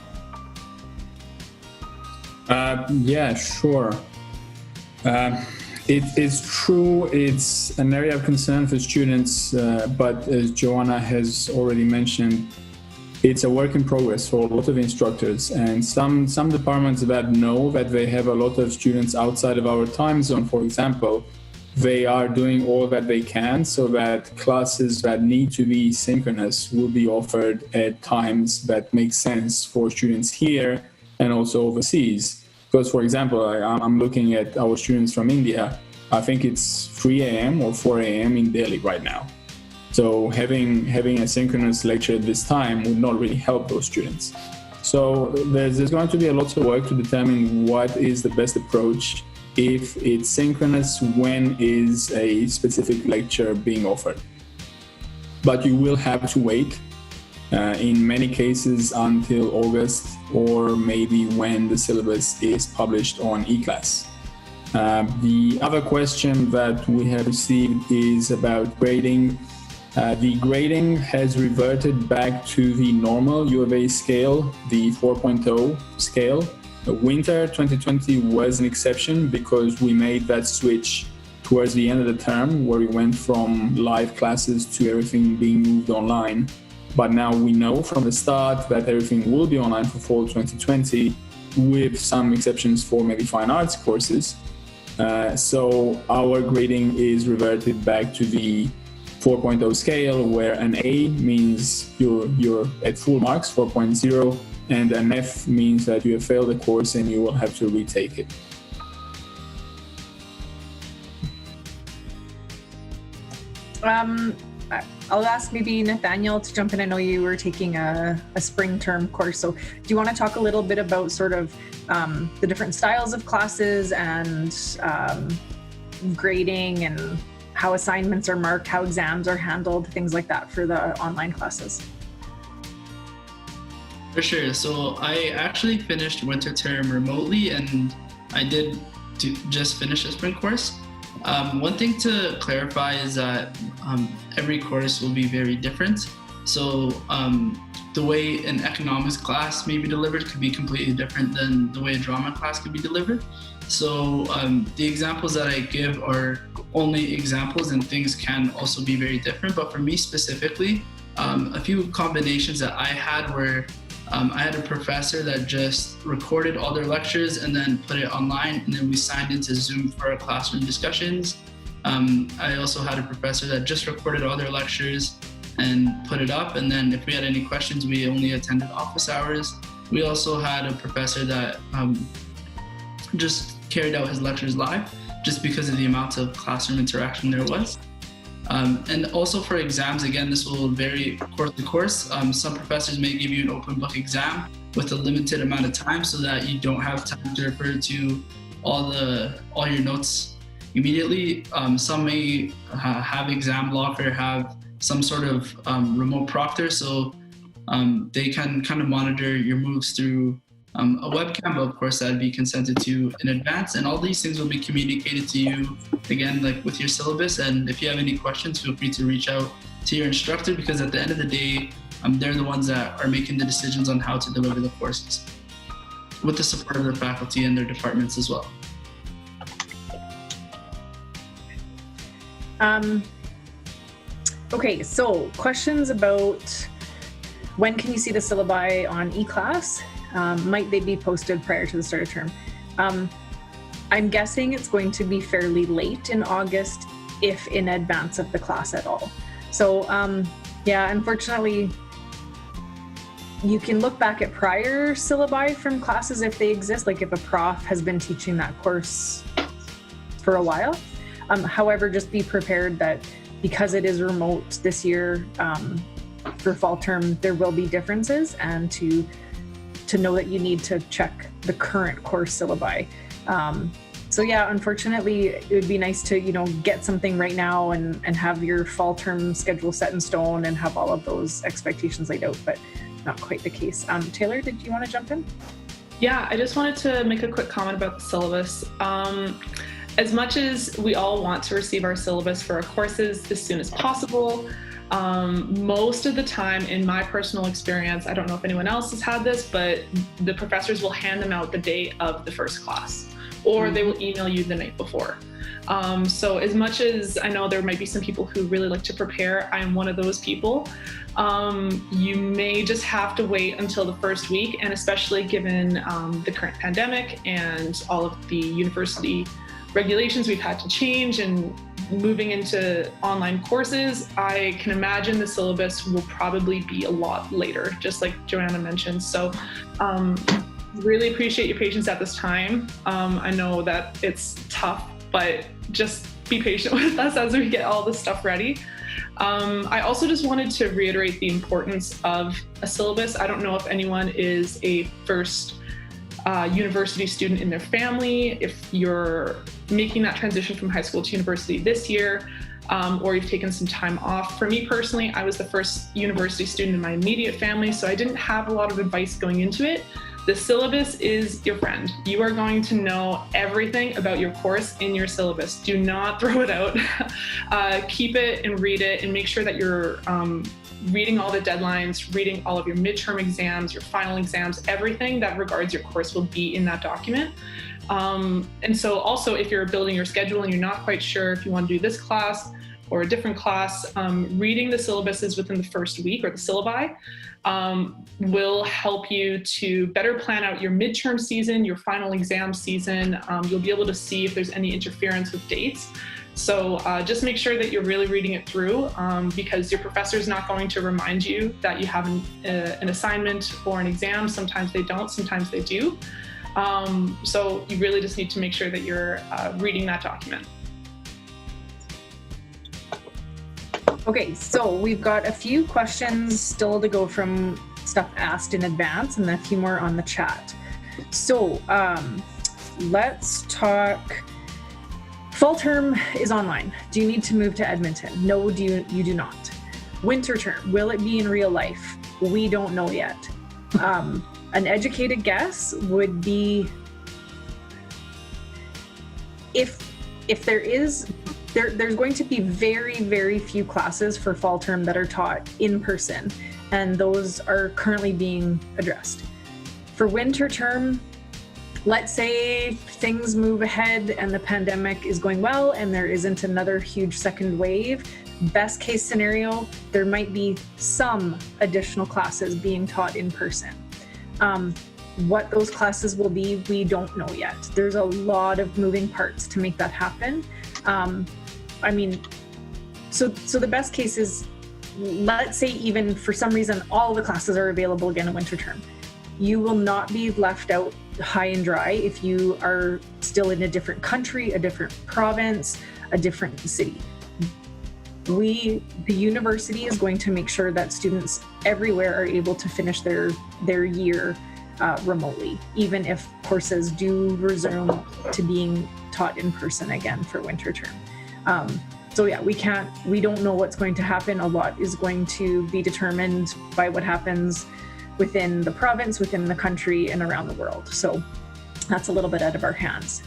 Yeah, sure. It is true, it's an area of concern for students, but as Joanna has already mentioned, it's a work in progress for a lot of instructors, and some departments that know that they have a lot of students outside of our time zone, for example, they are doing all that they can so that classes that need to be synchronous will be offered at times that make sense for students here and also overseas. Because, for example, I'm looking at our students from India. I think it's 3 a.m. or 4 a.m. in Delhi right now. So having a synchronous lecture at this time would not really help those students. So there's going to be a lot of work to determine what is the best approach. If it's synchronous, when is a specific lecture being offered? But you will have to wait, in many cases, until August or maybe when the syllabus is published on eClass. The other question that we have received is about grading. The grading has reverted back to the normal U of A scale, the 4.0 scale. Winter 2020 was an exception because we made that switch towards the end of the term where we went from live classes to everything being moved online. But now we know from the start that everything will be online for fall 2020 with some exceptions for maybe fine arts courses. So our grading is reverted back to the 4.0 scale, where an A means you're at full marks, 4.0, and an F means that you have failed the course and you will have to retake it. I'll ask maybe Nathaniel to jump in. I know you were taking a spring term course, so do you want to talk a little bit about sort of the different styles of classes and grading and how assignments are marked, how exams are handled, things like that for the online classes? For sure. So I actually finished winter term remotely, and I did just finish a spring course. One thing to clarify is that every course will be very different. So the way an economics class may be delivered could be completely different than the way a drama class could be delivered. So the examples that I give are only examples, and things can also be very different. But for me specifically, a few combinations that I had were I had a professor that just recorded all their lectures and then put it online, and then we signed into Zoom for our classroom discussions. I also had a professor that just recorded all their lectures and put it up, and then if we had any questions, we only attended office hours. We also had a professor that just carried out his lectures live, just because of the amount of classroom interaction there was. And also for exams, again, this will vary course to course. Some professors may give you an open book exam with a limited amount of time so that you don't have time to refer to all your notes immediately. Some may have exam block or have some sort of remote proctor, so they can kind of monitor your moves through a webcam, but of course that'd be consented to in advance, and all these things will be communicated to you again, like with your syllabus. And if you have any questions, feel free to reach out to your instructor, because at the end of the day, they're the ones that are making the decisions on how to deliver the courses, with the support of the faculty and their departments as well. Okay, so questions about when can you see the syllabi on eClass? Might they be posted prior to the start of term? I'm guessing it's going to be fairly late in August, if in advance of the class at all. So yeah, unfortunately, you can look back at prior syllabi from classes if they exist, like if a prof has been teaching that course for a while. However, just be prepared that because it is remote this year for fall term, there will be differences, and to know that you need to check the current course syllabi. So yeah, unfortunately, it would be nice to, get something right now and have your fall term schedule set in stone and have all of those expectations laid out, but not quite the case. Taylor, did you want to jump in? Yeah, I just wanted to make a quick comment about the syllabus. As much as we all want to receive our syllabus for our courses as soon as possible, most of the time, in my personal experience, I don't know if anyone else has had this, but the professors will hand them out the day of the first class, or they will email you the night before. So as much as I know there might be some people who really like to prepare, I'm one of those people. You may just have to wait until the first week, and especially given the current pandemic and all of the university regulations we've had to change and moving into online courses, I can imagine the syllabus will probably be a lot later, just like Joanna mentioned. So really appreciate your patience at this time. I know that it's tough, but just be patient with us as we get all this stuff ready. I also just wanted to reiterate the importance of a syllabus. I don't know if anyone is a first university student in their family, if you're making that transition from high school to university this year, or you've taken some time off. For me personally, I was the first university student in my immediate family, so I didn't have a lot of advice going into it. The syllabus is your friend. You are going to know everything about your course in your syllabus. Do not throw it out. Keep it and read it, and make sure that you're reading all the deadlines, reading all of your midterm exams, your final exams, everything that regards your course will be in that document. And so also, if you're building your schedule and you're not quite sure if you want to do this class or a different class, reading the syllabuses within the first week, or the syllabi, will help you to better plan out your midterm season, your final exam season. You'll be able to see if there's any interference with dates. So just make sure that you're really reading it through, because your professor is not going to remind you that you have an assignment or an exam. Sometimes they don't, sometimes they do. So you really just need to make sure that you're reading that document. Okay, so we've got a few questions still to go from stuff asked in advance, and a few more on the chat. So let's talk. Fall term is online. Do you need to move to Edmonton? No, you do not. Winter term, will it be in real life? We don't know yet. An educated guess would be if if there's going to be very, very few classes for fall term that are taught in person, and those are currently being addressed. For winter term, let's say things move ahead and the pandemic is going well and there isn't another huge second wave. Best case scenario, there might be some additional classes being taught in person. What those classes will be, we don't know yet. There's a lot of moving parts to make that happen. So the best case is, let's say even for some reason, all the classes are available again in winter term. You will not be left out high and dry if you are still in a different country, a different province, a different city. The university is going to make sure that students everywhere are able to finish their year remotely, even if courses do resume to being taught in person again for winter term. So yeah, we don't know what's going to happen. A lot is going to be determined by what happens within the province, within the country, and around the world. So that's a little bit out of our hands.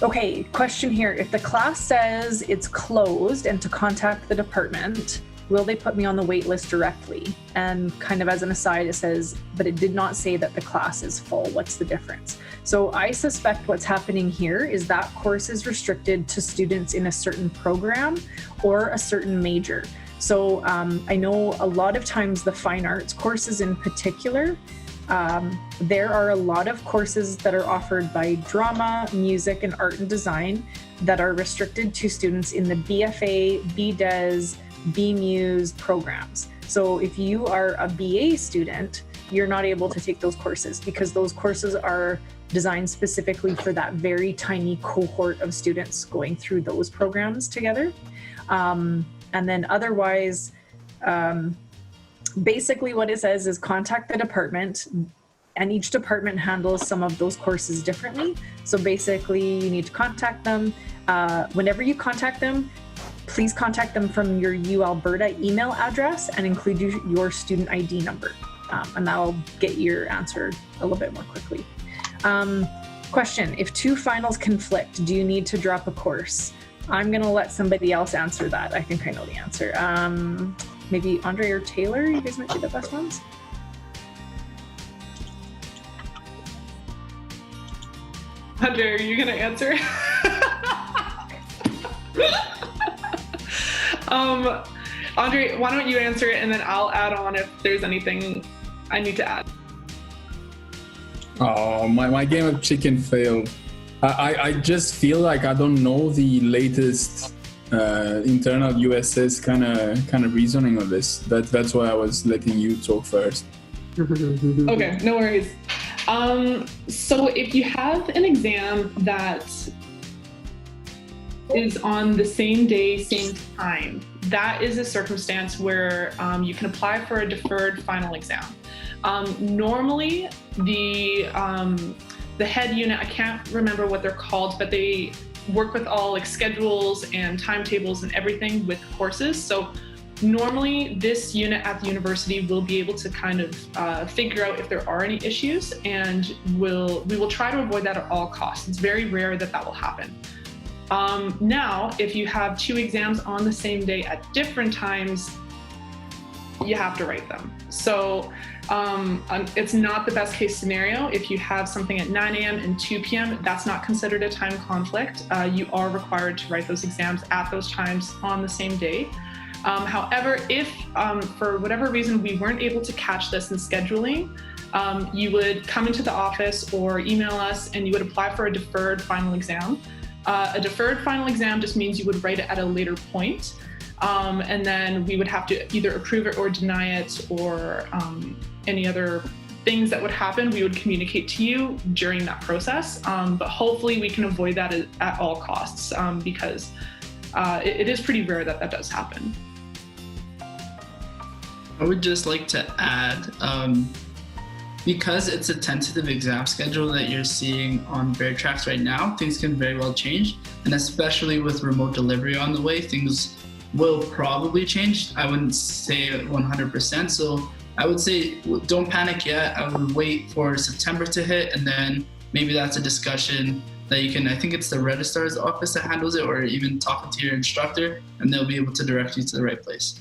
Okay, question here. If the class says it's closed and to contact the department, will they put me on the wait list directly? And kind of as an aside, it says, but it did not say that the class is full. What's the difference? So I suspect what's happening here is that course is restricted to students in a certain program or a certain major. So I know a lot of times the fine arts courses in particular, there are a lot of courses that are offered by drama, music, and art and design that are restricted to students in the BFA, BDes, BMUS programs. So if you are a BA student, you're not able to take those courses because those courses are designed specifically for that very tiny cohort of students going through those programs together. And then otherwise, basically what it says is contact the department, and each department handles some of those courses differently. So basically you need to contact them. Whenever you contact them, please contact them from your UAlberta email address and include your student ID number. And that'll get your answer a little bit more quickly. Question, if two finals conflict, do you need to drop a course? I'm gonna let somebody else answer that. I think I know the answer. Maybe Andrei or Taylor, you guys might be the best ones. Andrei, are you gonna answer? Andrei, why don't you answer it and then I'll add on if there's anything I need to add. Oh, my game of chicken failed. I just feel like I don't know the latest internal USS kind of reasoning on this. That's why I was letting you talk first. Okay, no worries. So if you have an exam that is on the same day, same time, that is a circumstance where you can apply for a deferred final exam. Normally, the head unit, I can't remember what they're called, but they work with all like schedules and timetables and everything with courses. So normally this unit at the university will be able to kind of figure out if there are any issues, and we will try to avoid that at all costs. It's very rare that that will happen. Now, if you have two exams on the same day at different times, you have to write them. So it's not the best case scenario. If you have something at 9 a.m. and 2 p.m., that's not considered a time conflict. You are required to write those exams at those times on the same day. However, if for whatever reason we weren't able to catch this in scheduling, you would come into the office or email us and you would apply for a deferred final exam. A deferred final exam just means you would write it at a later point. And then we would have to either approve it or deny it, or any other things that would happen, we would communicate to you during that process. But hopefully we can avoid that at all costs, because it is pretty rare that that does happen. I would just like to add, because it's a tentative exam schedule that you're seeing on Bear Tracks right now, things can very well change. And especially with remote delivery on the way, things will probably change. I wouldn't say 100%. So I would say don't panic yet. I would wait for September to hit, and then maybe that's a discussion that you can, I think it's the registrar's office that handles it, or even talking to your instructor, and they'll be able to direct you to the right place.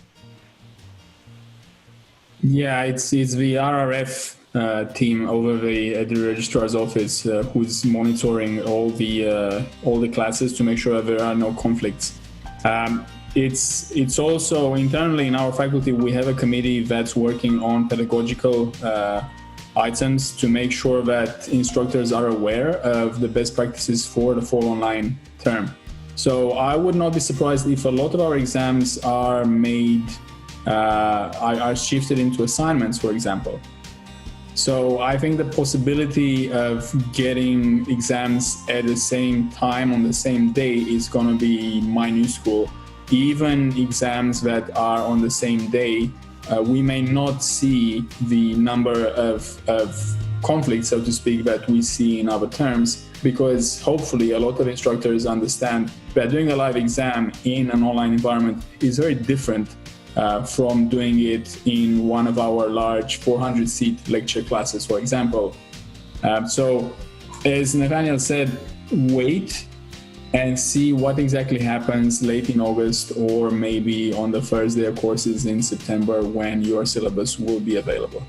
Yeah, it's the RRF team over at the registrar's office who's monitoring all the classes to make sure that there are no conflicts. It's also internally in our faculty, we have a committee that's working on pedagogical items to make sure that instructors are aware of the best practices for the fall online term. So I would not be surprised if a lot of our exams are made, are shifted into assignments, for example. So I think the possibility of getting exams at the same time on the same day is going to be minuscule. Even exams that are on the same day, we may not see the number of conflicts, so to speak, that we see in other terms, because hopefully a lot of instructors understand that doing a live exam in an online environment is very different from doing it in one of our large 400-seat lecture classes, for example. So as Nathaniel said, wait and see what exactly happens late in August, or maybe on the first day of courses in September when your syllabus will be available.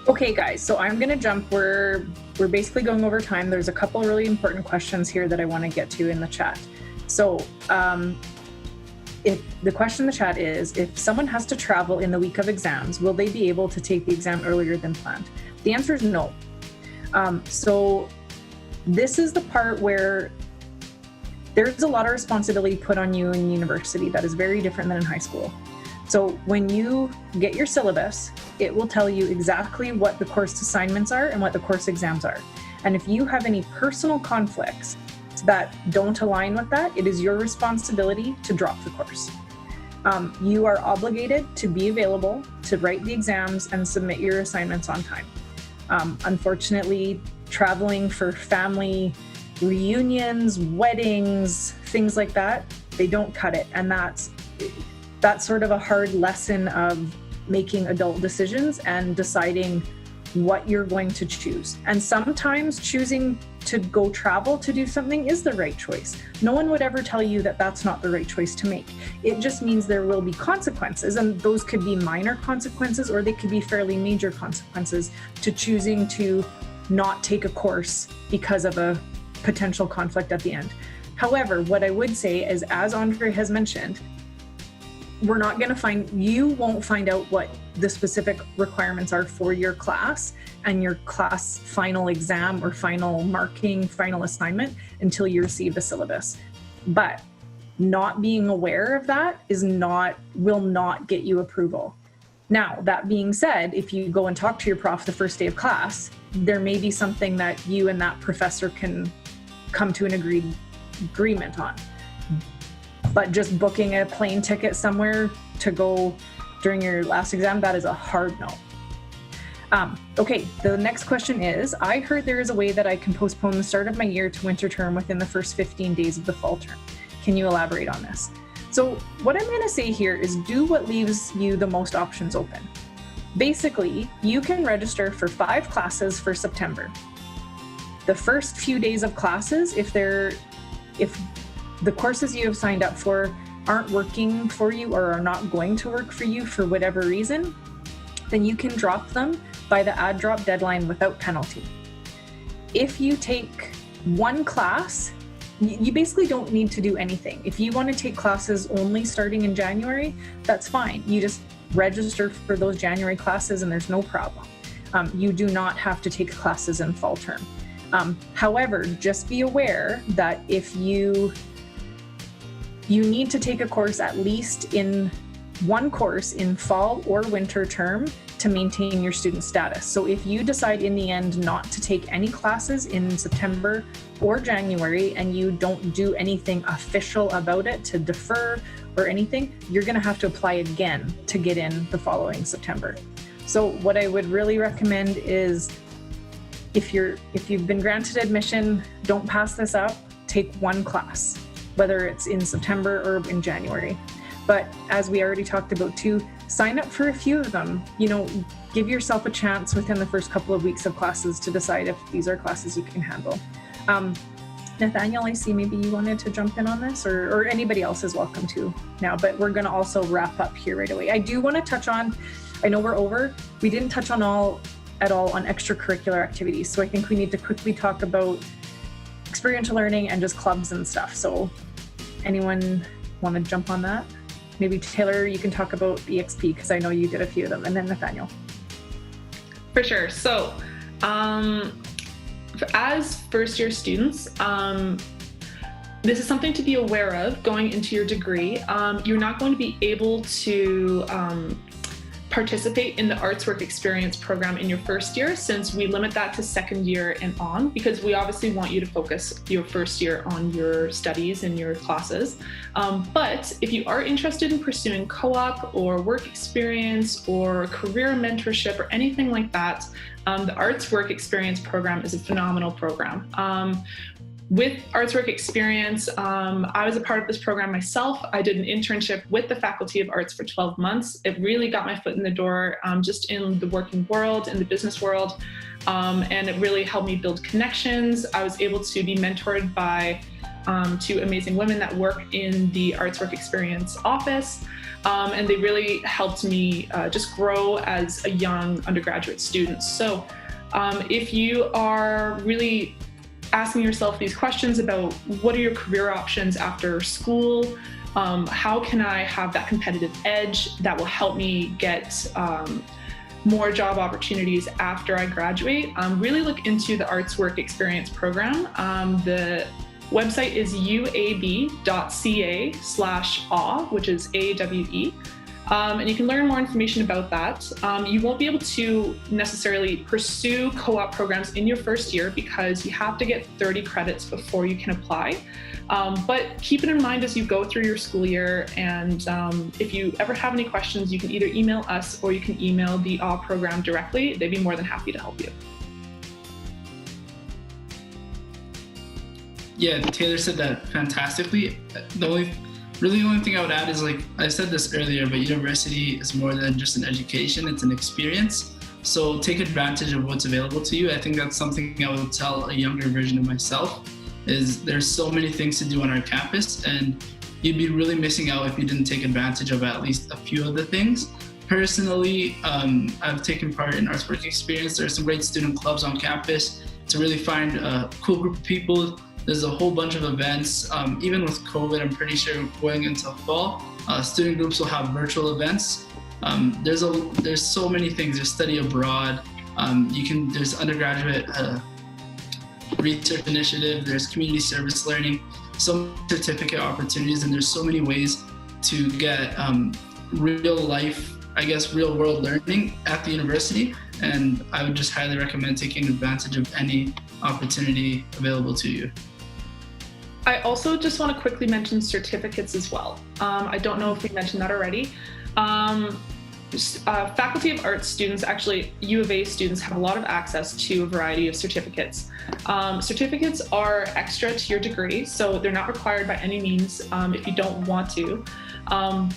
Okay, guys, so I'm going to jump. We're basically going over time. There's a couple really important questions here that I want to get to in the chat. So if the question in the chat is, if someone has to travel in the week of exams, will they be able to take the exam earlier than planned? The answer is no. So this is the part where there's a lot of responsibility put on you in university that is very different than in high school. So when you get your syllabus, it will tell you exactly what the course assignments are and what the course exams are. And if you have any personal conflicts that don't align with that, it is your responsibility to drop the course. You are obligated to be available to write the exams and submit your assignments on time. Unfortunately, traveling for family reunions, weddings, things like that, they don't cut it. And that's sort of a hard lesson of making adult decisions and deciding what you're going to choose. And sometimes choosing to go travel to do something is the right choice. No one would ever tell you that that's not the right choice to make. It just means there will be consequences, and those could be minor consequences or they could be fairly major consequences to choosing to not take a course because of a potential conflict at the end. However, what I would say is, as Andrei has mentioned, you won't find out what the specific requirements are for your class and your class final exam or final marking, final assignment until you receive the syllabus. But not being aware of that will not get you approval. Now, that being said, if you go and talk to your prof the first day of class, there may be something that you and that professor can come to an agreement on. But just booking a plane ticket somewhere to go during your last exam, that is a hard no. Okay, the next question is, I heard there is a way that I can postpone the start of my year to winter term within the first 15 days of the fall term. Can you elaborate on this? So what I'm going to say here is do what leaves you the most options open. Basically, you can register for 5 classes for September. The first few days of classes, if the courses you have signed up for aren't working for you or are not going to work for you for whatever reason, then you can drop them by the add drop deadline without penalty. If you take one class, you basically don't need to do anything. If you want to take classes only starting in January, that's fine. You just register for those January classes and there's no problem. You do not have to take classes in fall term. However, just be aware that if you need to take a course, at least in one course in fall or winter term, to maintain your student status. So if you decide in the end not to take any classes in September or January and you don't do anything official about it to defer or anything, you're going to have to apply again to get in the following September. So what I would really recommend is if you've been granted admission, don't pass this up, take one class, whether it's in September or in January. But as we already talked about too, sign up for a few of them. Give yourself a chance within the first couple of weeks of classes to decide if these are classes you can handle. Nathaniel, I see maybe you wanted to jump in on this, or anybody else is welcome to now, but we're going to also wrap up here right away. I do want to touch on, I know we're over, we didn't touch on at all on extracurricular activities. So I think we need to quickly talk about experiential learning and just clubs and stuff. So anyone want to jump on that? Maybe Taylor, you can talk about EXP because I know you did a few of them, and then Nathaniel. For sure. So as first year students, this is something to be aware of going into your degree. You're not going to be able to participate in the arts work experience program in your first year, since we limit that to second year and on, because we obviously want you to focus your first year on your studies and your classes. But if you are interested in pursuing co-op or work experience or career mentorship or anything like that, the arts work experience program is a phenomenal program. With Arts Work Experience, I was a part of this program myself. I did an internship with the Faculty of Arts for 12 months. It really got my foot in the door just in the working world, in the business world, and it really helped me build connections. I was able to be mentored by two amazing women that work in the Arts Work Experience office, and they really helped me just grow as a young undergraduate student. So if you are really asking yourself these questions about what are your career options after school, how can I have that competitive edge that will help me get more job opportunities after I graduate, really look into the Arts Work Experience program. The website is uab.ca/AWE, which is AWE. And you can learn more information about that. You won't be able to necessarily pursue co-op programs in your first year because you have to get 30 credits before you can apply. But keep it in mind as you go through your school year. And if you ever have any questions, you can either email us or you can email the UAlberta program directly. They'd be more than happy to help you. Yeah, Taylor said that fantastically. The only thing I would add is, like I said this earlier, but university is more than just an education, it's an experience. So take advantage of what's available to you. I think that's something I would tell a younger version of myself, is there's so many things to do on our campus and you'd be really missing out if you didn't take advantage of at least a few of the things. Personally, I've taken part in Arts Work Experience. There are some great student clubs on campus to really find a cool group of people. There's a whole bunch of events. Even with COVID, I'm pretty sure going into fall, student groups will have virtual events. There's so many things. There's study abroad. There's undergraduate research initiative. There's community service learning. So many certificate opportunities, and there's so many ways to get real world learning at the university. And I would just highly recommend taking advantage of any opportunity available to you. I also just want to quickly mention certificates as well. I don't know if we mentioned that already. Faculty of Arts students, actually U of A students, have a lot of access to a variety of certificates. Certificates are extra to your degree, so they're not required by any means if you don't want to.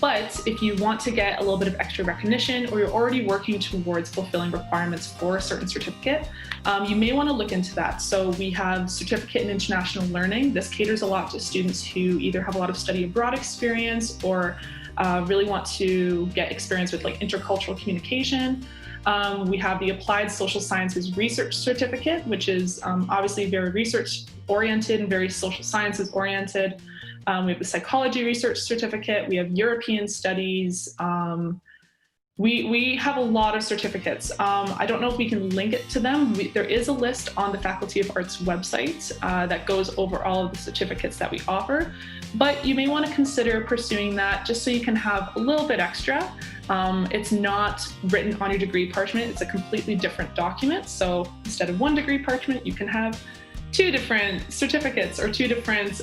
But if you want to get a little bit of extra recognition, or you're already working towards fulfilling requirements for a certain certificate, you may want to look into that. So we have Certificate in International Learning. This caters a lot to students who either have a lot of study abroad experience or really want to get experience with like intercultural communication. We have the Applied Social Sciences Research Certificate, which is obviously very research oriented and very social sciences oriented. We have the Psychology Research Certificate. We have European Studies. We have a lot of certificates. I don't know if we can link it to them. There is a list on the Faculty of Arts website that goes over all of the certificates that we offer, but you may want to consider pursuing that just so you can have a little bit extra. It's not written on your degree parchment. It's a completely different document. So instead of one degree parchment, you can have two different certificates or two different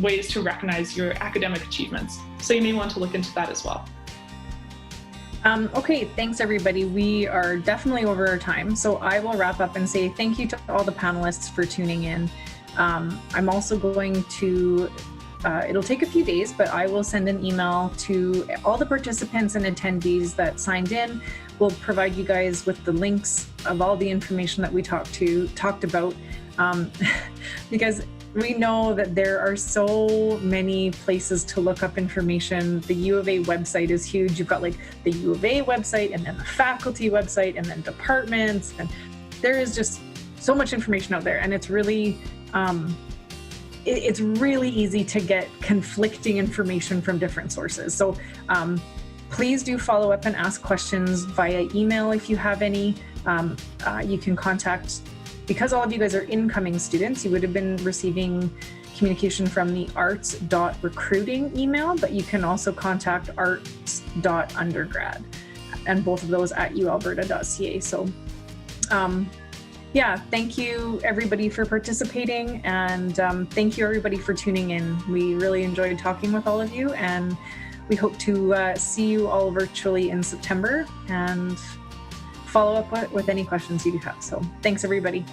ways to recognize your academic achievements. So you may want to look into that as well. Okay, thanks everybody. We are definitely over our time. So I will wrap up and say thank you to all the panelists for tuning in. I'm also going to, it'll take a few days, but I will send an email to all the participants and attendees that signed in. We'll provide you guys with the links of all the information that we talked about. because we know that there are so many places to look up information. The U of A website is huge. You've got like the U of A website and then the faculty website and then departments. And there is just so much information out there. And it's really, it's really easy to get conflicting information from different sources. So please do follow up and ask questions via email if you have any. You can contact, because all of you guys are incoming students, you would have been receiving communication from the arts.recruiting email, but you can also contact arts.undergrad, and both of those at ualberta.ca. So yeah, thank you everybody for participating, and thank you everybody for tuning in. We really enjoyed talking with all of you, and we hope to see you all virtually in September and follow up with any questions you do have. So thanks everybody.